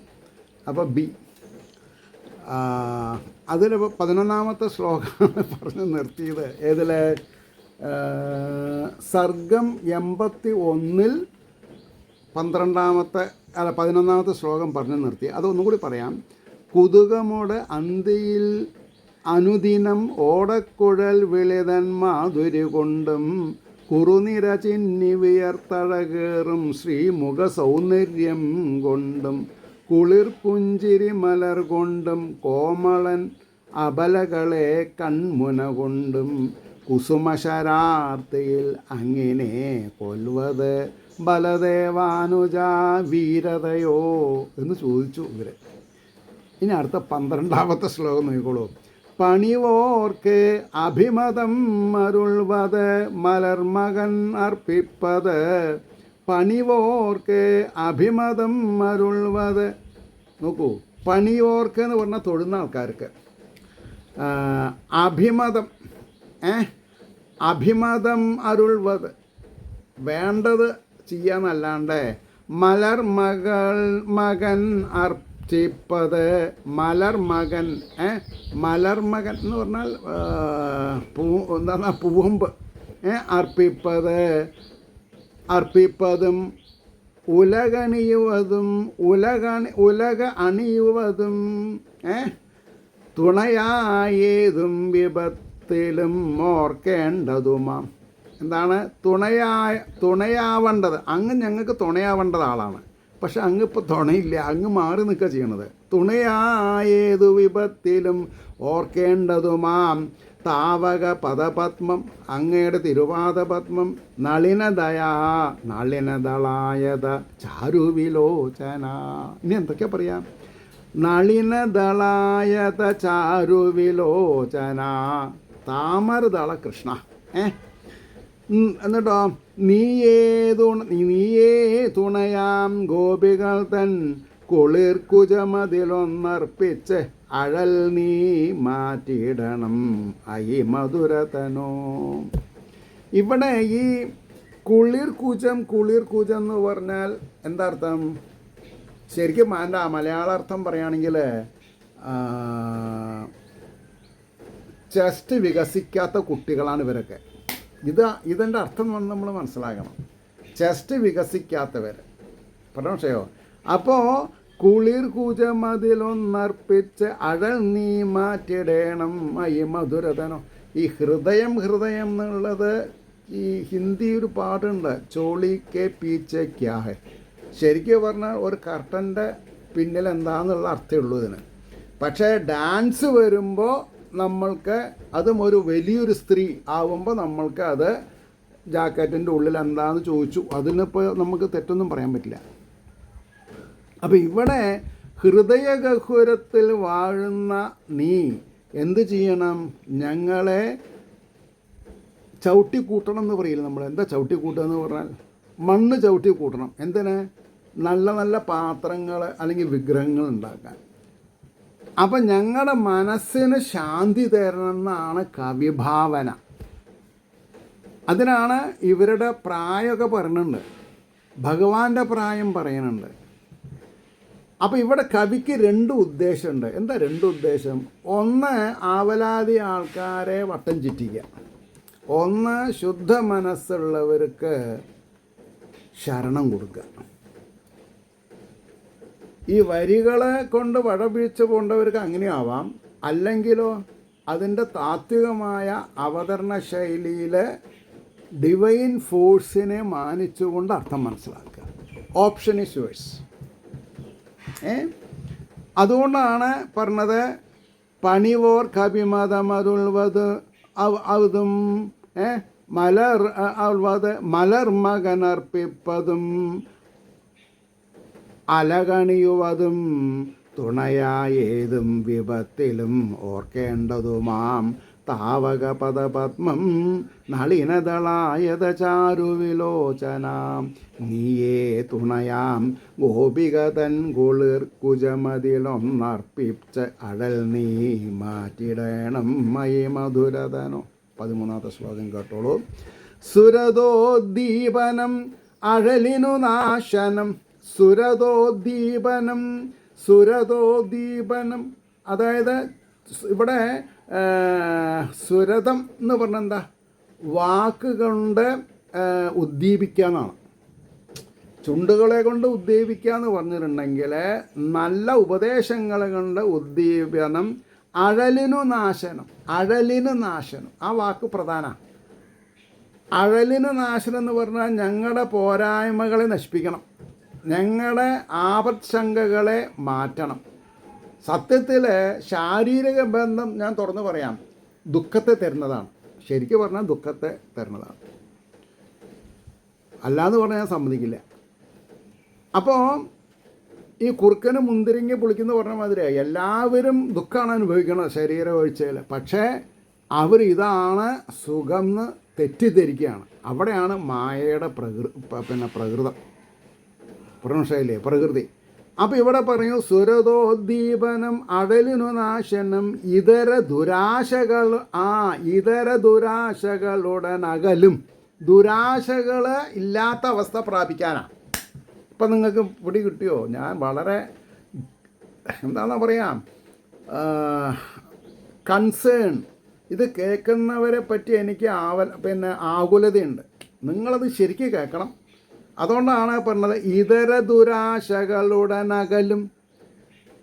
അപ്പോൾ ബി. അതിൽ 11ാമത്തെ ശ്ലോകമാണ് പറഞ്ഞ് നിർത്തിയത്. ഏതിൽ? സർഗം 81-ൽ 11ാമത്തെ ശ്ലോകം പറഞ്ഞ് നിർത്തി. അതൊന്നും കൂടി പറയാം. കുതുകമോട് അന്തിയിൽ അനുദിനം ഓടക്കുഴൽ വിളിതൻ മാധുരി കൊണ്ടും കുറുനിര ചിന്നി വിയർത്തഴകേറും ശ്രീമുഖ സൗന്ദര്യം കൊണ്ടും കുളിർ പുഞ്ചിരി മലർ കൊണ്ടും കോമളൻ അബലകളെ കൺമുന കൊണ്ടും കുസുമശരാർത്തിയിൽ അങ്ങനെ കൊൽവത് ബലദേവാനുജാ വീരതയോ എന്ന് ചോദിച്ചു ഇവർ. ഇനി അടുത്ത 12ാമത്തെ ശ്ലോകം നോക്കിക്കോളൂ. പണിവോർക്ക് അഭിമതം അരുൾവത് മലർമകൻ അർപ്പിപ്പത്. പണിവോർക്ക് അഭിമതം അരുൾവത്. നോക്കൂ, പണിയോർക്ക് എന്ന് പറഞ്ഞാൽ തൊഴുന്ന ആൾക്കാർക്ക് അഭിമതം അരുൾവത് വേണ്ടത് ചെയ്യാന്നല്ലാണ്ട് മകൻ അർപ്പിപ്പത്. മകൻ എന്ന് പറഞ്ഞാൽ എന്താണ്? പൂവമ്പ്. അർപ്പിപ്പതും ഉലക അണിയുവതും തുണയായേതും വിപത്തിലും ഓർക്കേണ്ടതുമാം. എന്താണ്? തുണയാവേണ്ടത്. അങ്ങ് ഞങ്ങൾക്ക് തുണയാവേണ്ടത് ആളാണ്. പക്ഷെ അങ്ങ് ഇപ്പോൾ തുണയില്ല, അങ്ങ് മാറി നിൽക്കുക ചെയ്യണത്. തുണയായേതു വിപത്തിലും ഓർക്കേണ്ടതുമാം താവക പദപത്മം, അങ്ങയുടെ തിരുവാദപത്മം. നളിനദളായത ചാരുവിലോചന. ഇനി എന്തൊക്കെ പറയാം? നളിനദളായത ചാരുവിലോചന, താമരദള കൃഷ്ണ. എന്നിട്ടോ നീയേ തുണയാം ഗോപികൾ തൻ കുളിർക്കുജമതിലൊന്നർപ്പിച്ച് അഴൽ നീ മാറ്റിയിടണം അയി മധുരതനോ. ഇവിടെ ഈ കുളിർ കൂജം എന്ന് പറഞ്ഞാൽ എന്താ അർത്ഥം? ശരിക്കും എൻ്റെ മലയാള അർത്ഥം പറയുകയാണെങ്കിൽ ചെസ്റ്റ് വികസിക്കാത്ത കുട്ടികളാണ് ഇവരൊക്കെ. ഇതിൻ്റെ അർത്ഥം നമ്മൾ മനസ്സിലാക്കണം. ചെസ്റ്റ് വികസിക്കാത്തവർ പറഞ്ഞോ. അപ്പോൾ കുളിർ കൂജമതിലൊന്നർപ്പിച്ച് അഴൽ നീ മാറ്റിടേണം അയി മധുരതനോ. ഈ ഹൃദയം എന്നുള്ളത് ഈ ഹിന്ദി ഒരു പാട്ടുണ്ട്, ചോളി കെ പീച്ചെ ക്യാ ഹെ. ശരിക്കും പറഞ്ഞാൽ ഒരു കർട്ടൻ്റെ പിന്നിൽ എന്താണെന്നുള്ള അർത്ഥമേ ഉള്ളൂ ഇതിന്. പക്ഷേ ഡാൻസ് വരുമ്പോൾ നമ്മൾക്ക് അതും ഒരു വലിയൊരു സ്ത്രീ ആവുമ്പോൾ നമ്മൾക്ക് അത് ജാക്കറ്റിൻ്റെ ഉള്ളിൽ എന്താണെന്ന് ചോദിച്ചു, അതിനിപ്പോൾ നമുക്ക് തെറ്റൊന്നും പറയാൻ പറ്റില്ല. അപ്പോൾ ഇവിടെ ഹൃദയഗഹ്വരത്തിൽ വാഴുന്ന നീ എന്ത് ചെയ്യണം? ഞങ്ങളെ ചവിട്ടിക്കൂട്ടണം എന്ന് പറയില്ല നമ്മൾ. എന്താ ചവിട്ടിക്കൂട്ടുക എന്ന് പറഞ്ഞാൽ മണ്ണ് ചവിട്ടിക്കൂട്ടണം. എന്തിന്? നല്ല നല്ല പാത്രങ്ങൾ അല്ലെങ്കിൽ വിഗ്രഹങ്ങൾ ഉണ്ടാക്കാൻ. അപ്പം ഞങ്ങളുടെ മനസ്സിന് ശാന്തി തരണമെന്നാണ് കവിഭാവന. അതിനാണ് ഇവരുടെ പ്രായമൊക്കെ പറയുന്നുണ്ട്, ഭഗവാന്റെ പ്രായം പറയുന്നുണ്ട്. അപ്പോൾ ഇവിടെ കവിക്ക് 2 ഉദ്ദേശമുണ്ട്. എന്താ 2 ഉദ്ദേശം? ഒന്ന് ആവലാതി ആൾക്കാരെ വട്ടം ചുറ്റിക്കുക, ഒന്ന് ശുദ്ധ മനസ്സുള്ളവർക്ക് ശരണം കൊടുക്കുക. ഈ വരികളെ കൊണ്ട് വടവീഴ്ച പോണ്ടവർക്ക് അങ്ങനെയാവാം, അല്ലെങ്കിലോ അതിൻ്റെ താത്വികമായ അവതരണ ശൈലിയിൽ ഡിവൈൻ ഫോഴ്സിനെ മാനിച്ചുകൊണ്ട് അർത്ഥം മനസ്സിലാക്കുക. Option is yours. അതുകൊണ്ടാണ് പറഞ്ഞത് പണിവോർ കവിമതമരുൾവത് അതും മലർ മകനർപ്പിപ്പതും അലകണിയുവതും തുണയായേതും വിപത്തിലും ഓർക്കേണ്ടതുമാം താവക പദപത്മം നളിനദളായത ചാരുവിലോചനാം നീയേ തുണയാം ഗോപികതൻ കുളിർ കുജമതിലൊന്നർപ്പിച്ച് അഴൽ നീ മാറ്റിടേണം മയി മധുരതനോ. 13ാമത്തെ ശ്ലോകം കേട്ടോളൂ. സുരതോദ്ദീപനം അഴലിനു നാശനം. സുരതോദ്ദീപനം അതായത് ഇവിടെ സുരതം എന്ന് പറഞ്ഞാൽ എന്താ? വാക്കുകൊണ്ട് ഉദ്ദീപിക്കുക എന്നാണ്. ചുണ്ടുകളെ കൊണ്ട് ഉദ്ദീപിക്കുക എന്ന് പറഞ്ഞിട്ടുണ്ടെങ്കിൽ നല്ല ഉപദേശങ്ങളെ കൊണ്ട് ഉദ്ദീപനം. അഴലിനു നാശനം. ആ വാക്ക് പ്രധാന. അഴലിനു നാശനം എന്ന് പറഞ്ഞാൽ ഞങ്ങളുടെ പോരായ്മകളെ നശിപ്പിക്കണം, ഞങ്ങളുടെ ആപത്ശങ്കകളെ മാറ്റണം. സത്യത്തിൽ ശാരീരിക ബന്ധം ഞാൻ തുറന്നു പറയാം, ദുഃഖത്തെ തരുന്നതാണ്. ശരിക്കും പറഞ്ഞാൽ ദുഃഖത്തെ തരുന്നതാണ്, അല്ലാന്ന് പറഞ്ഞാൽ ഞാൻ സമ്മതിക്കില്ല. അപ്പോൾ ഈ കുറുക്കന് മുന്തിരിങ്ങ പുളിക്കുന്ന പറഞ്ഞ മാതിരിയായി എല്ലാവരും ദുഃഖമാണ് അനുഭവിക്കുന്നത് ശരീര വീഴ്ചയിൽ. പക്ഷേ അവർ ഇതാണ് സുഖം എന്ന് തെറ്റിദ്ധരിക്കുകയാണ്. അവിടെയാണ് മായയുടെ പ്രകൃതം പ്രകൃതി. അപ്പോൾ ഇവിടെ പറയൂ സുരതോദ്ദീപനം അഴലിനു നാശനം ഇതര ദുരാശകളുടനകലും. ദുരാശകൾ ഇല്ലാത്ത അവസ്ഥ പ്രാപിക്കാനാണ്. ഇപ്പം നിങ്ങൾക്ക് പിടി കിട്ടിയോ? ഞാൻ വളരെ എന്താണെന്ന് പറയാം കൺസേൺ. ഇത് കേൾക്കുന്നവരെ പറ്റി എനിക്ക് ആകുലതയുണ്ട്. നിങ്ങളത് ശരിക്കും കേൾക്കണം. അതുകൊണ്ടാണ് പറഞ്ഞത് ഇതര ദുരാശകളുടനകലും.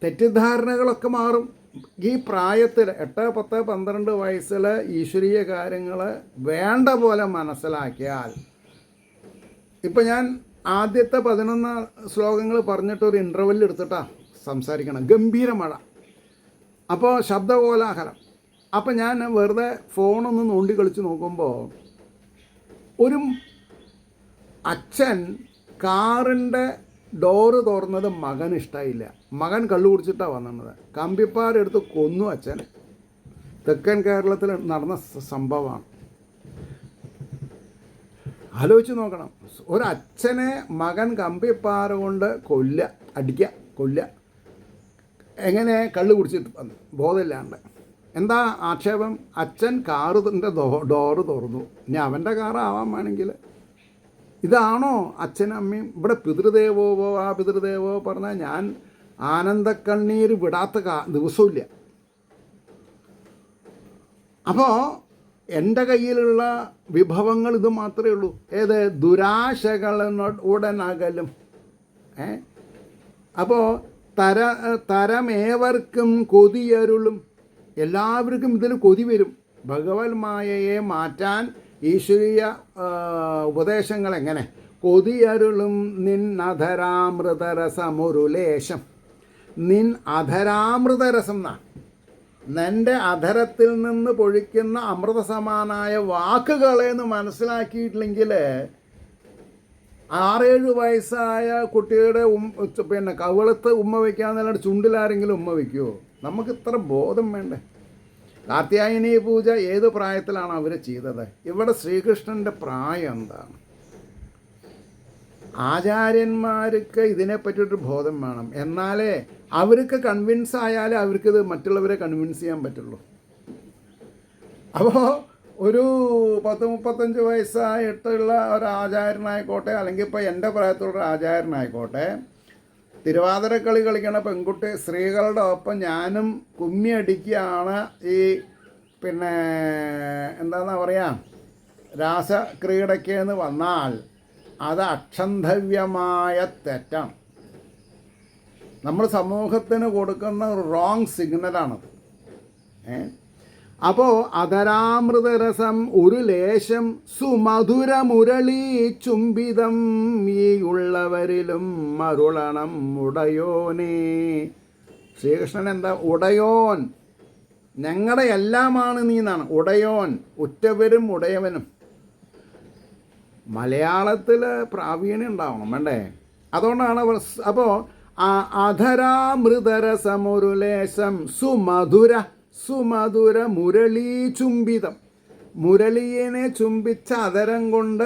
തെറ്റിദ്ധാരണകളൊക്കെ മാറും ഈ പ്രായത്തിൽ. 8, 10, 12 വയസ്സിൽ ഈശ്വരീയ കാര്യങ്ങൾ വേണ്ട പോലെ മനസ്സിലാക്കിയാൽ. ഇപ്പം ഞാൻ ആദ്യത്തെ 11 ശ്ലോകങ്ങൾ പറഞ്ഞിട്ട് ഒരു ഇൻ്റർവെൽ എടുത്തിട്ടാണ് സംസാരിക്കണം. ഗംഭീര മഴ, അപ്പോൾ ശബ്ദകോലാഹലം. അപ്പം ഞാൻ വെറുതെ ഫോണൊന്ന് നോണ്ടി കളിച്ച് നോക്കുമ്പോൾ ഒരു അച്ഛൻ കാറിൻ്റെ ഡോറ് തുറന്നത് മകന് ഇഷ്ടമായില്ല. മകൻ കള്ളു കുടിച്ചിട്ടാണ് വന്നത്. കമ്പിപ്പാരെടുത്ത് കൊന്നു അച്ഛനെ. തെക്കൻ കേരളത്തിൽ നടന്ന സംഭവമാണ്. ആലോചിച്ച് നോക്കണം. ഒരച്ഛനെ മകൻ കമ്പിപ്പാറ കൊണ്ട് കൊല്ലുക. എങ്ങനെ കള്ള് കുടിച്ചിട്ട് വന്നു ബോധമില്ലാണ്ട്. എന്താ ആക്ഷേപം? അച്ഛൻ കാറിൻ്റെ ഡോറ് തുറന്നു. ഇനി അവൻ്റെ കാറാവാൻ വേണമെങ്കിൽ. ഇതാണോ അച്ഛനും അമ്മയും? ഇവിടെ പിതൃദേവോവോ ആ പിതൃദേവോ പറഞ്ഞാൽ ഞാൻ ആനന്ദക്കണ്ണീര് വിടാത്ത ദിവസമില്ല. അപ്പോൾ എൻ്റെ കയ്യിലുള്ള വിഭവങ്ങൾ ഇത് മാത്രമേ ഉള്ളൂ. ഏത്? ദുരാശകൾ ഉടനകലും. അപ്പോൾ തരമേവർക്കും കൊതിയരുളും. എല്ലാവർക്കും ഇതിൽ കൊതി വരും. ഭഗവത് മായയെ മാറ്റാൻ ഈശ്വരീയ ഉപദേശങ്ങൾ എങ്ങനെ? കൊതിയരുളും നിൻ അധരാമൃതരസമൊരു ലേശം. നിൻ അധരാമൃതരസം എന്നാണ്. നിൻ്റെ അധരത്തിൽ നിന്ന് പൊഴിക്കുന്ന അമൃതസമാനായ വാക്കുകളെന്ന് മനസ്സിലാക്കിയിട്ടില്ലെങ്കിൽ 6-7 വയസ്സായ കുട്ടിയുടെ പിന്നെ കവിളത്ത് ഉമ്മ വയ്ക്കാന്നല്ലാണ്ട് ചുണ്ടിലാരെങ്കിലും ഉമ്മ വയ്ക്കുമോ? നമുക്ക് ഇത്ര ബോധം വേണ്ടേ? കാർത്യായനി പൂജ ഏത് പ്രായത്തിലാണ് അവർ ചെയ്തത്? ഇവിടെ ശ്രീകൃഷ്ണൻ്റെ പ്രായം എന്താണ്? ആചാര്യന്മാർക്ക് ഇതിനെപ്പറ്റിയൊരു ബോധം വേണം. എന്നാലേ അവർക്ക് കൺവിൻസ് ആയാലേ അവർക്കിത് മറ്റുള്ളവരെ കൺവിൻസ് ചെയ്യാൻ പറ്റുള്ളൂ. അപ്പോൾ ഒരു 10-35 വയസ്സായിട്ടുള്ള ഒരു ആചാര്യനായിക്കോട്ടെ, അല്ലെങ്കിൽ ഇപ്പോൾ എൻ്റെ പ്രായത്തിലുള്ള ആചാര്യനായിക്കോട്ടെ, തിരുവാതിരക്കളി കളിക്കണ പെൺകുട്ടി സ്ത്രീകളുടെ ഒപ്പം ഞാനും കുമ്മി അടിക്കുകയാണ്. ഈ പിന്നെ എന്താണെന്നാ പറയുക, രാസക്രീഡയ്ക്കെന്ന് വന്നാൽ അത് അക്ഷന്തവ്യമായ തെറ്റാണ്. നമ്മൾ സമൂഹത്തിന് കൊടുക്കുന്ന റോങ് സിഗ്നലാണത്. അപ്പോൾ അധരാമൃതരസം ഒരു ലേശം സുമധുര മുരളി ചുംബിതം ഈ ഉള്ളവരിലും മരുളണം ഉടയോനേ. ശ്രീകൃഷ്ണൻ എന്താ? ഉടയോൻ, ഞങ്ങളുടെ എല്ലാമാണ് നീ എന്നാണ്. ഉടയോൻ, ഉറ്റവരും ഉടയവനും. മലയാളത്തിൽ പ്രാവീണ്യം ഉണ്ടാവണം, വേണ്ടേ? അതുകൊണ്ടാണ്. അപ്പോൾ അധരാമൃതരസമൊരു ലേശം സുമധുര മുരളീ ചുംബിതം. മുരളിയെ ചുംബിച്ച അതരം കൊണ്ട്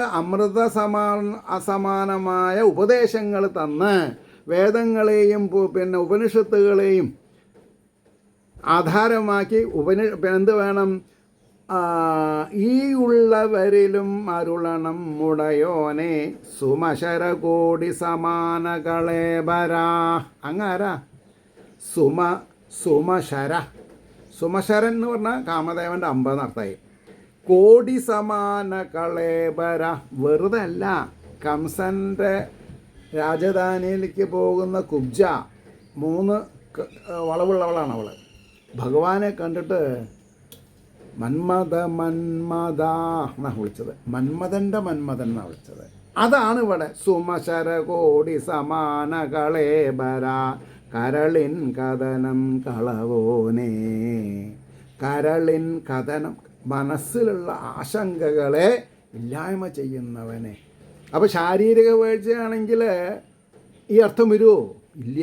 അസമാനമായ ഉപദേശങ്ങൾ തന്ന് വേദങ്ങളെയും പിന്നെ ഉപനിഷത്തുകളെയും ആധാരമാക്കി എന്ത് വേണം? ഈ ഉള്ളവരിലും അരുളണം മുടയോനെ സുമശരകോടി സമാനകളേബരാ. അങ്ങാരാ? സുമശരൻ എന്ന് പറഞ്ഞാൽ കാമദേവൻ്റെ അമ്പെന്ന് അർത്ഥമായി. കോടി സമാന കളേബര. വെറുതെ അല്ല, കംസൻ്റെ രാജധാനിയിലേക്ക് പോകുന്ന കുബ്ജ 3 വളവുള്ളവളാണ് അവൾ. ഭഗവാനെ കണ്ടിട്ട് മന്മഥ എന്നാണ് വിളിച്ചത്. മന്മഥൻ്റെ മന്മഥൻ എന്നാണ് വിളിച്ചത്. അതാണ് ഇവിടെ സുമശര കോടി സമാന കളേബര കരളിൻ കഥനം കളവോനേ. കരളിൻ കഥനം, മനസ്സിലുള്ള ആശങ്കകളെ ഇല്ലായ്മ ചെയ്യുന്നവനെ. അപ്പോൾ ശാരീരിക വീഴ്ചയാണെങ്കിൽ ഈ അർത്ഥം വരുമോ? ഇല്ല.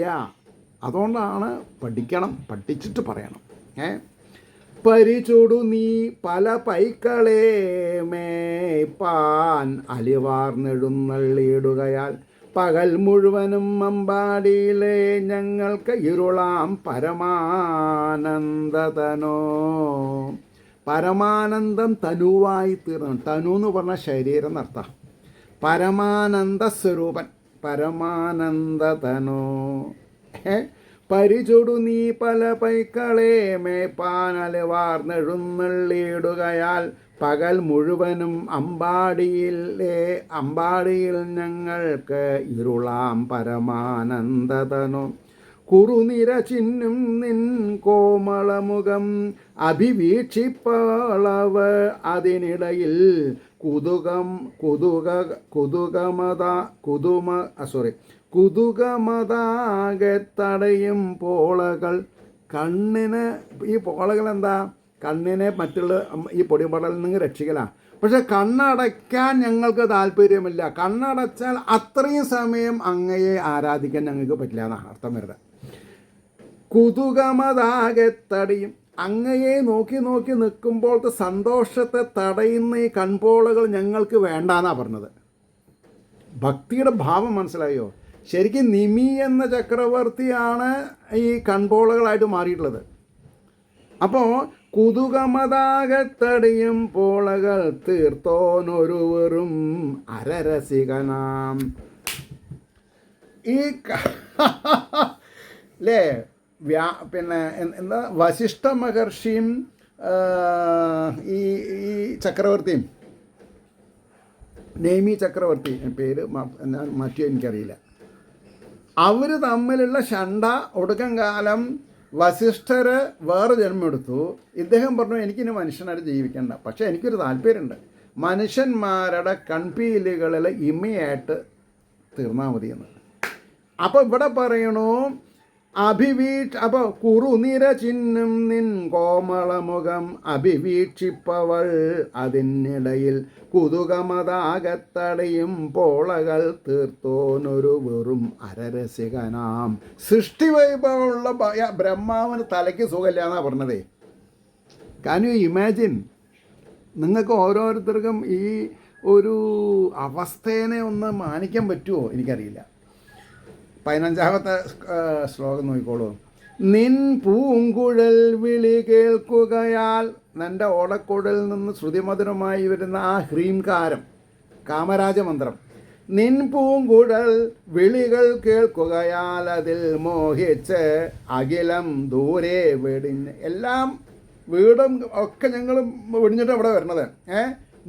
അതുകൊണ്ടാണ് പഠിക്കണം, പഠിച്ചിട്ട് പറയണം. പരിചൊടു നീ പല പൈക്കളെ മേപ്പാൻ അലിവാർന്നെഴുന്നള്ളിയിടുകയാൽ പകൽ മുഴുവനും അമ്പാടിയിലെ ഞങ്ങൾക്ക് ഇരുളാം പരമാനന്ദതനോ. പരമാനന്ദം തനുവായി തീർന്നു. തനു എന്ന് പറഞ്ഞാൽ ശരീരം എന്നർത്ഥം. പരമാനന്ദ സ്വരൂപൻ, പരമാനന്ദതനോ. പരിചൊടു നീ പല പൈക്കളെ മേപ്പാനല് വാർന്നെഴുന്നള്ളിയിടുകയാൽ പകൽ മുഴുവനും അമ്പാടിയിൽ ഞങ്ങൾക്ക് ഇരുളാം പരമാനന്ദതനോ. കുറുനിര ചിന്നും നിൻ കോമളമുഖം അഭിവീക്ഷിപ്പളവ് അതിനിടയിൽ കുതുകമതാകെ തടയും പോളകൾ. കണ്ണിന് ഈ പോളകൾ എന്താ? കണ്ണിനെ മറ്റുള്ള ഈ പൊടിപടലിൽ നിന്ന് രക്ഷിക്കലാണ്. പക്ഷെ കണ്ണടയ്ക്കാൻ ഞങ്ങൾക്ക് താല്പര്യമില്ല. കണ്ണടച്ചാൽ അത്രയും സമയം അങ്ങയെ ആരാധിക്കാൻ ഞങ്ങൾക്ക് പറ്റില്ല എന്നാണ് അർത്ഥം വരുന്നത്. കുതുകമതാകെ തടയും. അങ്ങയെ നോക്കി നോക്കി നിൽക്കുമ്പോഴത്തെ സന്തോഷത്തെ തടയുന്ന ഈ കൺപോളകൾ ഞങ്ങൾക്ക് വേണ്ടാന്നാണ് പറഞ്ഞത്. ഭക്തിയുടെ ഭാവം മനസ്സിലായോ? ശരിക്കും നിമി എന്ന ചക്രവർത്തിയാണ് ഈ കൺപോളകളായിട്ട് മാറിയിട്ടുള്ളത്. അപ്പോൾ കുതുകമതാകത്തടിയും പോളകൾ തീർത്തോനൊരു വെറും അരരസികനാം. ഈ അല്ലേ പിന്നെ എന്താ വസിഷ്ഠ മഹർഷിയും ഈ ചക്രവർത്തിയും നേമി ചക്രവർത്തി പേര് മാറ്റിയോ എനിക്കറിയില്ല, അവർ തമ്മിലുള്ള ശണ്ട ഒടുക്കം കാലം വസിഷ്ഠർ വേറെ ജന്മമെടുത്തു. ഇദ്ദേഹം പറഞ്ഞു എനിക്കിനി മനുഷ്യനായിട്ട് ജീവിക്കണ്ട, പക്ഷേ എനിക്കൊരു താല്പര്യമുണ്ട്, മനുഷ്യന്മാരുടെ കൺപീലുകളിൽ ഇമയായിട്ട് തീർന്നാൽ മതിയെന്ന്. അപ്പോൾ ഇവിടെ പറയണു അപ്പോൾ കുറുനിര ചിഹ്നം നിൻ കോമളമുഖം അഭിവീക്ഷിപ്പവൾ അതിനിടയിൽ കുതുകമതാകത്തടയും പോളകൾ തീർത്തോനൊരു വെറും അരരസികനാം. സൃഷ്ടിവൈഭവമുള്ള ബ്രഹ്മാവിന് തലയ്ക്ക് സുഖമില്ല എന്നാണ് പറഞ്ഞതേ. Can you imagine? നിങ്ങൾക്ക് ഓരോരുത്തർക്കും ഈ ഒരു അവസ്ഥേനെ ഒന്ന് മാനിക്കാൻ പറ്റുമോ എനിക്കറിയില്ല. 15ാമത്തെ ശ്ലോകം നോക്കിക്കോളൂ. നിൻ പൂങ്കുഴൽ വിളി കേൾക്കുകയാൽ, നിൻ്റെ ഓടക്കുഴലിൽ നിന്ന് ശ്രുതിമധുരമായി വരുന്ന ആ ഹ്രീംകാരം, കാമരാജമന്ത്രം. നിൻ പൂങ്കുഴൽ വിളികൾ കേൾക്കുകയാൽ അതിൽ മോഹിച്ച് അഖിലം ദൂരെ വെടിഞ്ഞ്, എല്ലാം വീടും ഒക്കെ ഞങ്ങൾ വെടിഞ്ഞിട്ട് അവിടെ വരണത്.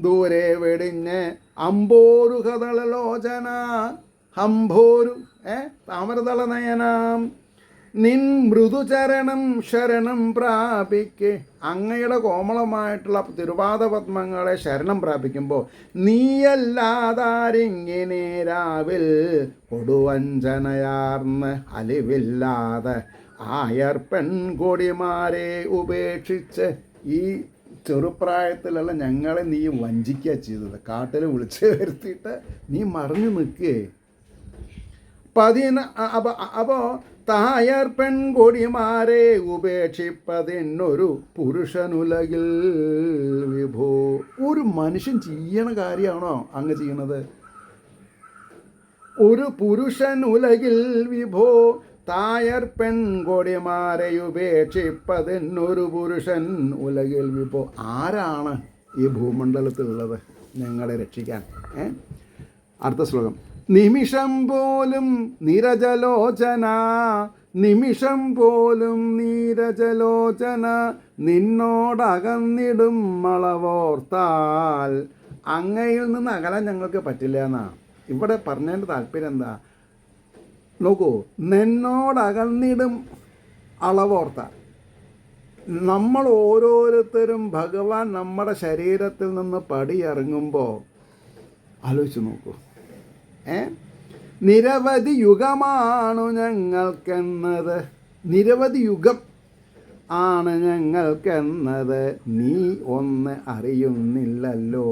ദൂരെ വെടിഞ്ഞ് അമ്പോരു കഥളലോചന, അമ്പോരു താമരതള നയനാം. നിൻ മൃദുചരണം ശരണം പ്രാപിക്ക്, അങ്ങയുടെ കോമളമായിട്ടുള്ള തിരുവാദപത്മങ്ങളെ ശരണം പ്രാപിക്കുമ്പോൾ നീയല്ലാതാരിങ്ങനെ രാവിൽ കൊടുവഞ്ചനയാർന്ന് അലിവില്ലാതെ ആയർ പെൺകൊടിമാരെ ഉപേക്ഷിച്ച്. ഈ ചെറുപ്രായത്തിലുള്ള ഞങ്ങളെ നീ വഞ്ചിക്കുക ചെയ്തത്, കാട്ടിൽ വിളിച്ച് വരുത്തിയിട്ട് നീ മറിഞ്ഞു നിൽക്കേ. അപ്പോൾ തായർ പെൺകൊടിമാരെ ഉപേക്ഷിപ്പതിനൊരു പുരുഷനുലകിൽ വിഭോ. ഒരു മനുഷ്യൻ ചെയ്യണ കാര്യമാണോ അങ്ങ് ചെയ്യണത്? ഒരു പുരുഷൻ ഉലകിൽ വിഭോ, തായർ പെൺകൊടിമാരെ ഉപേക്ഷിപ്പതിനൊരു പുരുഷൻ ഉലകിൽ വിഭോ. ആരാണ് ഈ ഭൂമണ്ഡലത്തിലുള്ളത് ഞങ്ങളെ രക്ഷിക്കാൻ? അടുത്ത ശ്ലോകം. നിമിഷം പോലും നിരജലോചന, നിമിഷം പോലും നീരജലോചന, നിന്നോടകന്നിടും മളവോർത്താൽ. അങ്ങയിൽ നിന്ന് അകലാൻ ഞങ്ങൾക്ക് പറ്റില്ല എന്നാ ഇവിടെ പറഞ്ഞതിൻ്റെ താല്പര്യം. എന്താ നോക്കൂ, നിന്നോടകന്നിടും അളവോർത്താൽ. നമ്മൾ ഓരോരുത്തരും ഭഗവാൻ നമ്മുടെ ശരീരത്തിൽ നിന്ന് പടിയിറങ്ങുമ്പോൾ ആലോചിച്ച് നോക്കൂ. നിരവധി യുഗമാണു ഞങ്ങൾക്കെന്നത്, നിരവധി യുഗം ആണ് ഞങ്ങൾക്കെന്നത് നീ ഒന്ന് അറിയുന്നില്ലല്ലോ.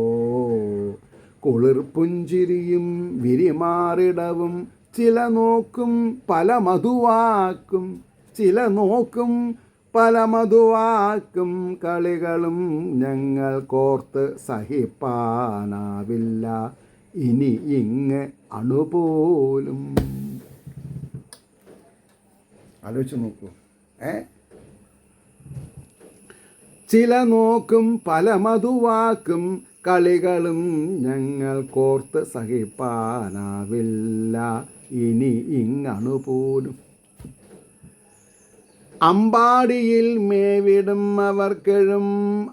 കുളിർപ്പുഞ്ചിരിയും വിരിമാറിടവും ചില നോക്കും പല മധുവാക്കും, ചില നോക്കും പല മധുവാക്കും കളികളും ഞങ്ങൾ കോർത്ത് സഹിപ്പാനാവില്ല ഇനി ഇങ്ങ് അണുപോലും. ആലോചിച്ച് നോക്കൂ. ചില നോക്കും പല മധുവാക്കും കളികളും ഞങ്ങൾ കോർത്ത് സഹിപ്പാനാവില്ല ഇനി ഇങ്ങണുപോലും. അമ്പാടിയിൽ മേവിടും അവർക്കെഴും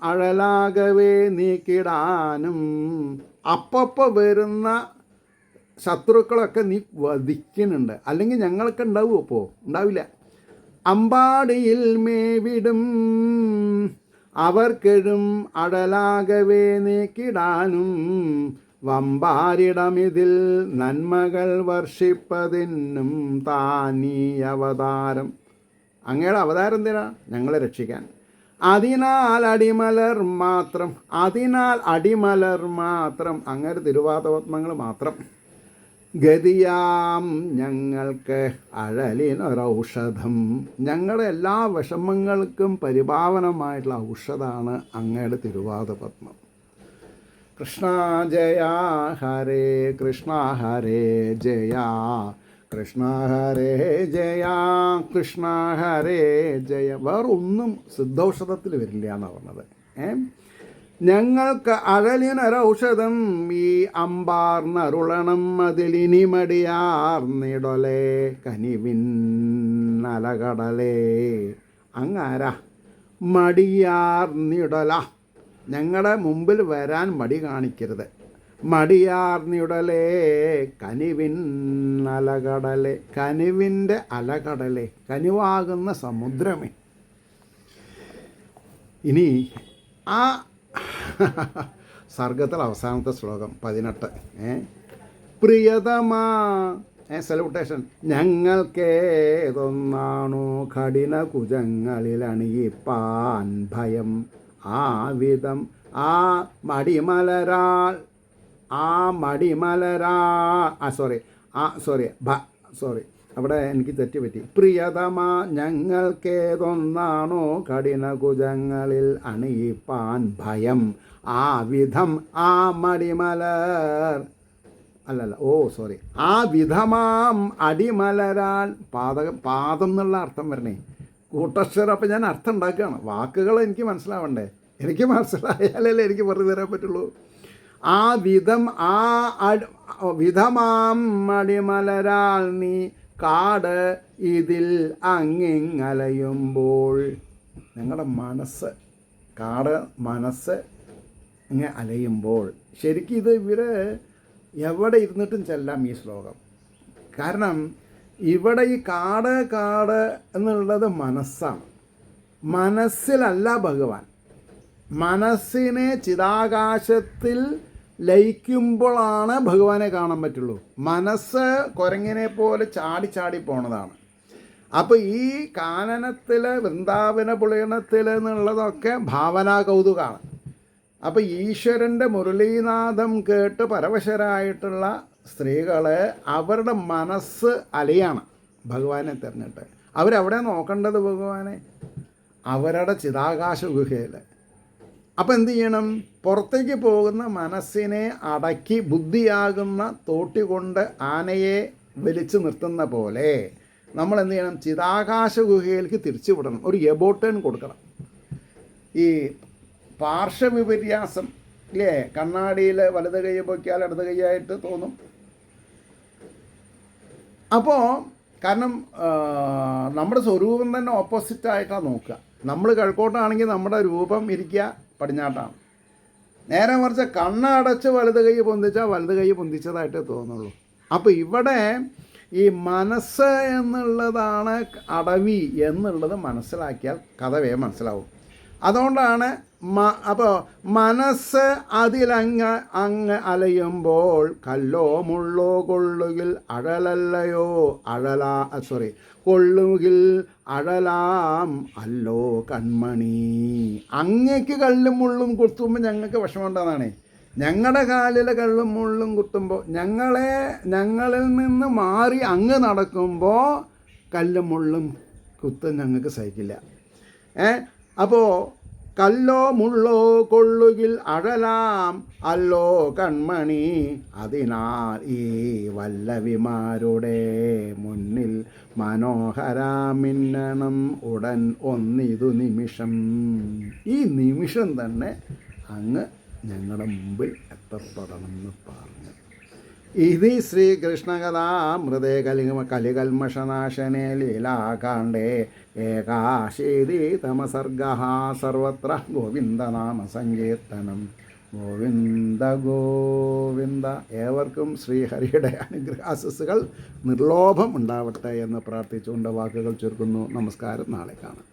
അഴലാകവേ നീക്കിടാനും. അപ്പപ്പോൾ വരുന്ന ശത്രുക്കളൊക്കെ നീ വധിക്കുന്നുണ്ട്, അല്ലെങ്കിൽ ഞങ്ങൾക്ക് ഉണ്ടാവും? അപ്പോൾ ഉണ്ടാവില്ല. അമ്പാടിയിൽ മേവിടും അവർക്കെഴും അടലാകവേ നീക്കിടാനും. വമ്പാരിടമിതിൽ നന്മകൾ വർഷിപ്പതിനും താനീ അവതാരം. അങ്ങയുടെ അവതാരം എന്തിനാ? ഞങ്ങളെ രക്ഷിക്കാൻ. അതിനാൽ അടിമലർ മാത്രം, അതിനാൽ അടിമലർ മാത്രം, അങ്ങനെ തിരുവാതപത്മങ്ങൾ മാത്രം. ഗതിയാം ഞങ്ങൾക്ക് അഴലിനൊരൗഷധം. ഞങ്ങളുടെ എല്ലാ വിഷമങ്ങൾക്കും പരിപാവനമായിട്ടുള്ള ഔഷധമാണ് അങ്ങയുടെ തിരുവാതപത്മം. കൃഷ്ണ ജയ ഹരേ കൃഷ്ണ ഹരേ ജയ കൃഷ്ണ ഹരേ ജയ, കൃഷ്ണ ഹരേ ജയ. വേറൊന്നും സിദ്ധൌഷധത്തിൽ വരില്ല എന്നാണ് പറഞ്ഞത്. ഞങ്ങൾക്ക് അഴലിനൊരൗഷധം ഈ അമ്പാർന്നരുളണം, അതിലിനി മടിയാർന്നിടൊലേ കനിവിൻ അലകടലേ. അങ്ങാരാ മടിയാർന്നിടല, ഞങ്ങളുടെ മുമ്പിൽ വരാൻ മടി കാണിക്കരുത്. മടിയാർന്നിടലേ കനിവിൻ അലകടലെ, കനിവിൻ്റെ അലകടലെ, കനിവാകുന്ന സമുദ്രമേ. ഇനി ആ സർഗത്തിൽ അവസാനത്തെ ശ്ലോകം 18. പ്രിയതമാ സല്യൂട്ടേഷൻ. ഞങ്ങൾക്കേതൊന്നാണോ കഠിന കുജങ്ങളിൽ അണിയിപ്പാൻ ഭയം, ആ വിധം ആ മടിമലരാൾ സോറി അവിടെ എനിക്ക് തെറ്റുപറ്റി. പ്രിയതമാ ഞങ്ങൾക്കേതൊന്നാണോ കഠിന കുജങ്ങളിൽ അണിയിപ്പാൻ ഭയം, ആ വിധം ആ മടിമലർ ആ വിധമാം അടിമലരാൽ. പാദം എന്നുള്ള അർത്ഥം വരണേ കൂട്ടക്ഷരം. അപ്പം ഞാൻ അർത്ഥം ഉണ്ടാക്കുകയാണ്, വാക്കുകൾ എനിക്ക് മനസ്സിലാവണ്ടേ. എനിക്ക് മനസ്സിലായാലല്ലേ എനിക്ക് പറഞ്ഞു തരാൻ പറ്റുള്ളൂ. ആ വിധം ആ വിധമാം അടിമലരാൽ നീ കാട് ഇതിൽ അങ്ങിങ്ങലയുമ്പോൾ. ഞങ്ങളുടെ മനസ്സ് മനസ്സ് ഇങ്ങനെ അലയുമ്പോൾ. ശരിക്കും ഇത് എവിടെ ഇരുന്നിട്ടും ചെല്ലാം ഈ ശ്ലോകം. കാരണം ഇവിടെ ഈ കാട് എന്നുള്ളത് മനസ്സാണ്. മനസ്സിലല്ല ഭഗവാൻ. മനസ്സിനെ ചിതാകാശത്തിൽ ലയിക്കുമ്പോഴാണ് ഭഗവാനെ കാണാൻ പറ്റുള്ളൂ. മനസ്സ് കുരങ്ങിനെ പോലെ ചാടി പോണതാണ്. അപ്പോൾ ഈ കാനനത്തിൽ വൃന്ദാവന പുളിയണത്തിൽ എന്നുള്ളതൊക്കെ ഭാവനാ കൗതുകമാണ്. അപ്പോൾ ഈശ്വരൻ്റെ മുരളീനാഥം കേട്ട് പരവശരായിട്ടുള്ള സ്ത്രീകൾ അവരുടെ മനസ്സ് അലയാണ് ഭഗവാനെ തിരഞ്ഞിട്ട്. അവരവിടെ നോക്കേണ്ടത് ഭഗവാനെ അവരുടെ ചിതാകാശ ഗുഹയിൽ. അപ്പോൾ എന്ത് ചെയ്യണം? പുറത്തേക്ക് പോകുന്ന മനസ്സിനെ അടക്കി ബുദ്ധിയാകുന്ന തോട്ടി കൊണ്ട് ആനയെ വലിച്ചു നിർത്തുന്ന പോലെ നമ്മൾ എന്ത് ചെയ്യണം? ചിതാകാശ ഗുഹയിലേക്ക് തിരിച്ചു വിടണം. ഒരു എബോട്ടേൺ കൊടുക്കണം. ഈ പാർശ്വവിപര്യാസം ഇല്ലേ, കണ്ണാടിയിൽ വലത് കൈ പൊക്കിയാൽ ഇടത് കൈയായിട്ട് തോന്നും. അപ്പോൾ കാരണം നമ്മുടെ സ്വരൂപം തന്നെ ഓപ്പോസിറ്റായിട്ടാണ് നോക്കുക. നമ്മൾ കിഴക്കോട്ടാണെങ്കിൽ നമ്മുടെ രൂപം ഇരിക്കുക പടിഞ്ഞാട്ടാണ്. നേരെ മറിച്ച് കണ്ണടച്ച് വലത് കൈ പൊന്തിച്ചാൽ വലത് കൈ പൊന്തിച്ചതായിട്ടേ തോന്നുള്ളൂ. അപ്പോൾ ഇവിടെ ഈ മനസ്സ് എന്നുള്ളതാണ് അടവി എന്നുള്ളത് മനസ്സിലാക്കിയാൽ കഥ വേഗം മനസ്സിലാവും. അതുകൊണ്ടാണ് അപ്പോൾ മനസ്സ് അതിലങ്ങ് അലയുമ്പോൾ കല്ലോ മുള്ളോ കൊള്ളുകിൽ അഴലല്ലയോ കൊള്ളുകിൽ അഴലാം അല്ലോ കൺമണി. അങ്ങക്ക് കല്ലും മുള്ളും കുത്തുമ്പോൾ ഞങ്ങൾക്ക് വിഷമമുണ്ടെന്നാണ്. ഞങ്ങളുടെ കാലിൽ കല്ലും മുള്ളും കുത്തുമ്പോൾ ഞങ്ങളിൽ നിന്ന് മാറി അങ്ങ് നടക്കുമ്പോൾ കല്ലും മുള്ളും കുത്തും ഞങ്ങൾക്ക് സഹിക്കില്ല. അപ്പോൾ കല്ലോ മുള്ളോ കൊള്ളുകിൽ അഴലാം അല്ലോ കൺമണി. അതിനാൽ ഈ വല്ലവിമാരുടെ മുന്നിൽ മനോഹരാമിന്നണം ഉടൻ ഒന്നിതു നിമിഷം. ഈ നിമിഷം തന്നെ അങ്ങ് ഞങ്ങളുടെ മുമ്പിൽ എത്തപ്പെടണമെന്ന് പറഞ്ഞു. ഇത് ശ്രീകൃഷ്ണകഥാമൃതേ കലികൽമഷനാശനേ ലീലാകാണ്ഡേ ഏകാശീതിതമസർഗഃ സർവത്ര ഗോവിന്ദനാമ സങ്കീർത്തനം. ഗോവിന്ദ ഗോവിന്ദ. ഏവർക്കും ശ്രീഹരിയുടെ അനുഗ്രഹാശസ്സുകൾ നിർലോഭം ഉണ്ടാവട്ടെ എന്ന് പ്രാർത്ഥിച്ചുകൊണ്ട് വാക്കുകൾ ചുരുക്കുന്നു. നമസ്കാരം. നാളെ കാണാം.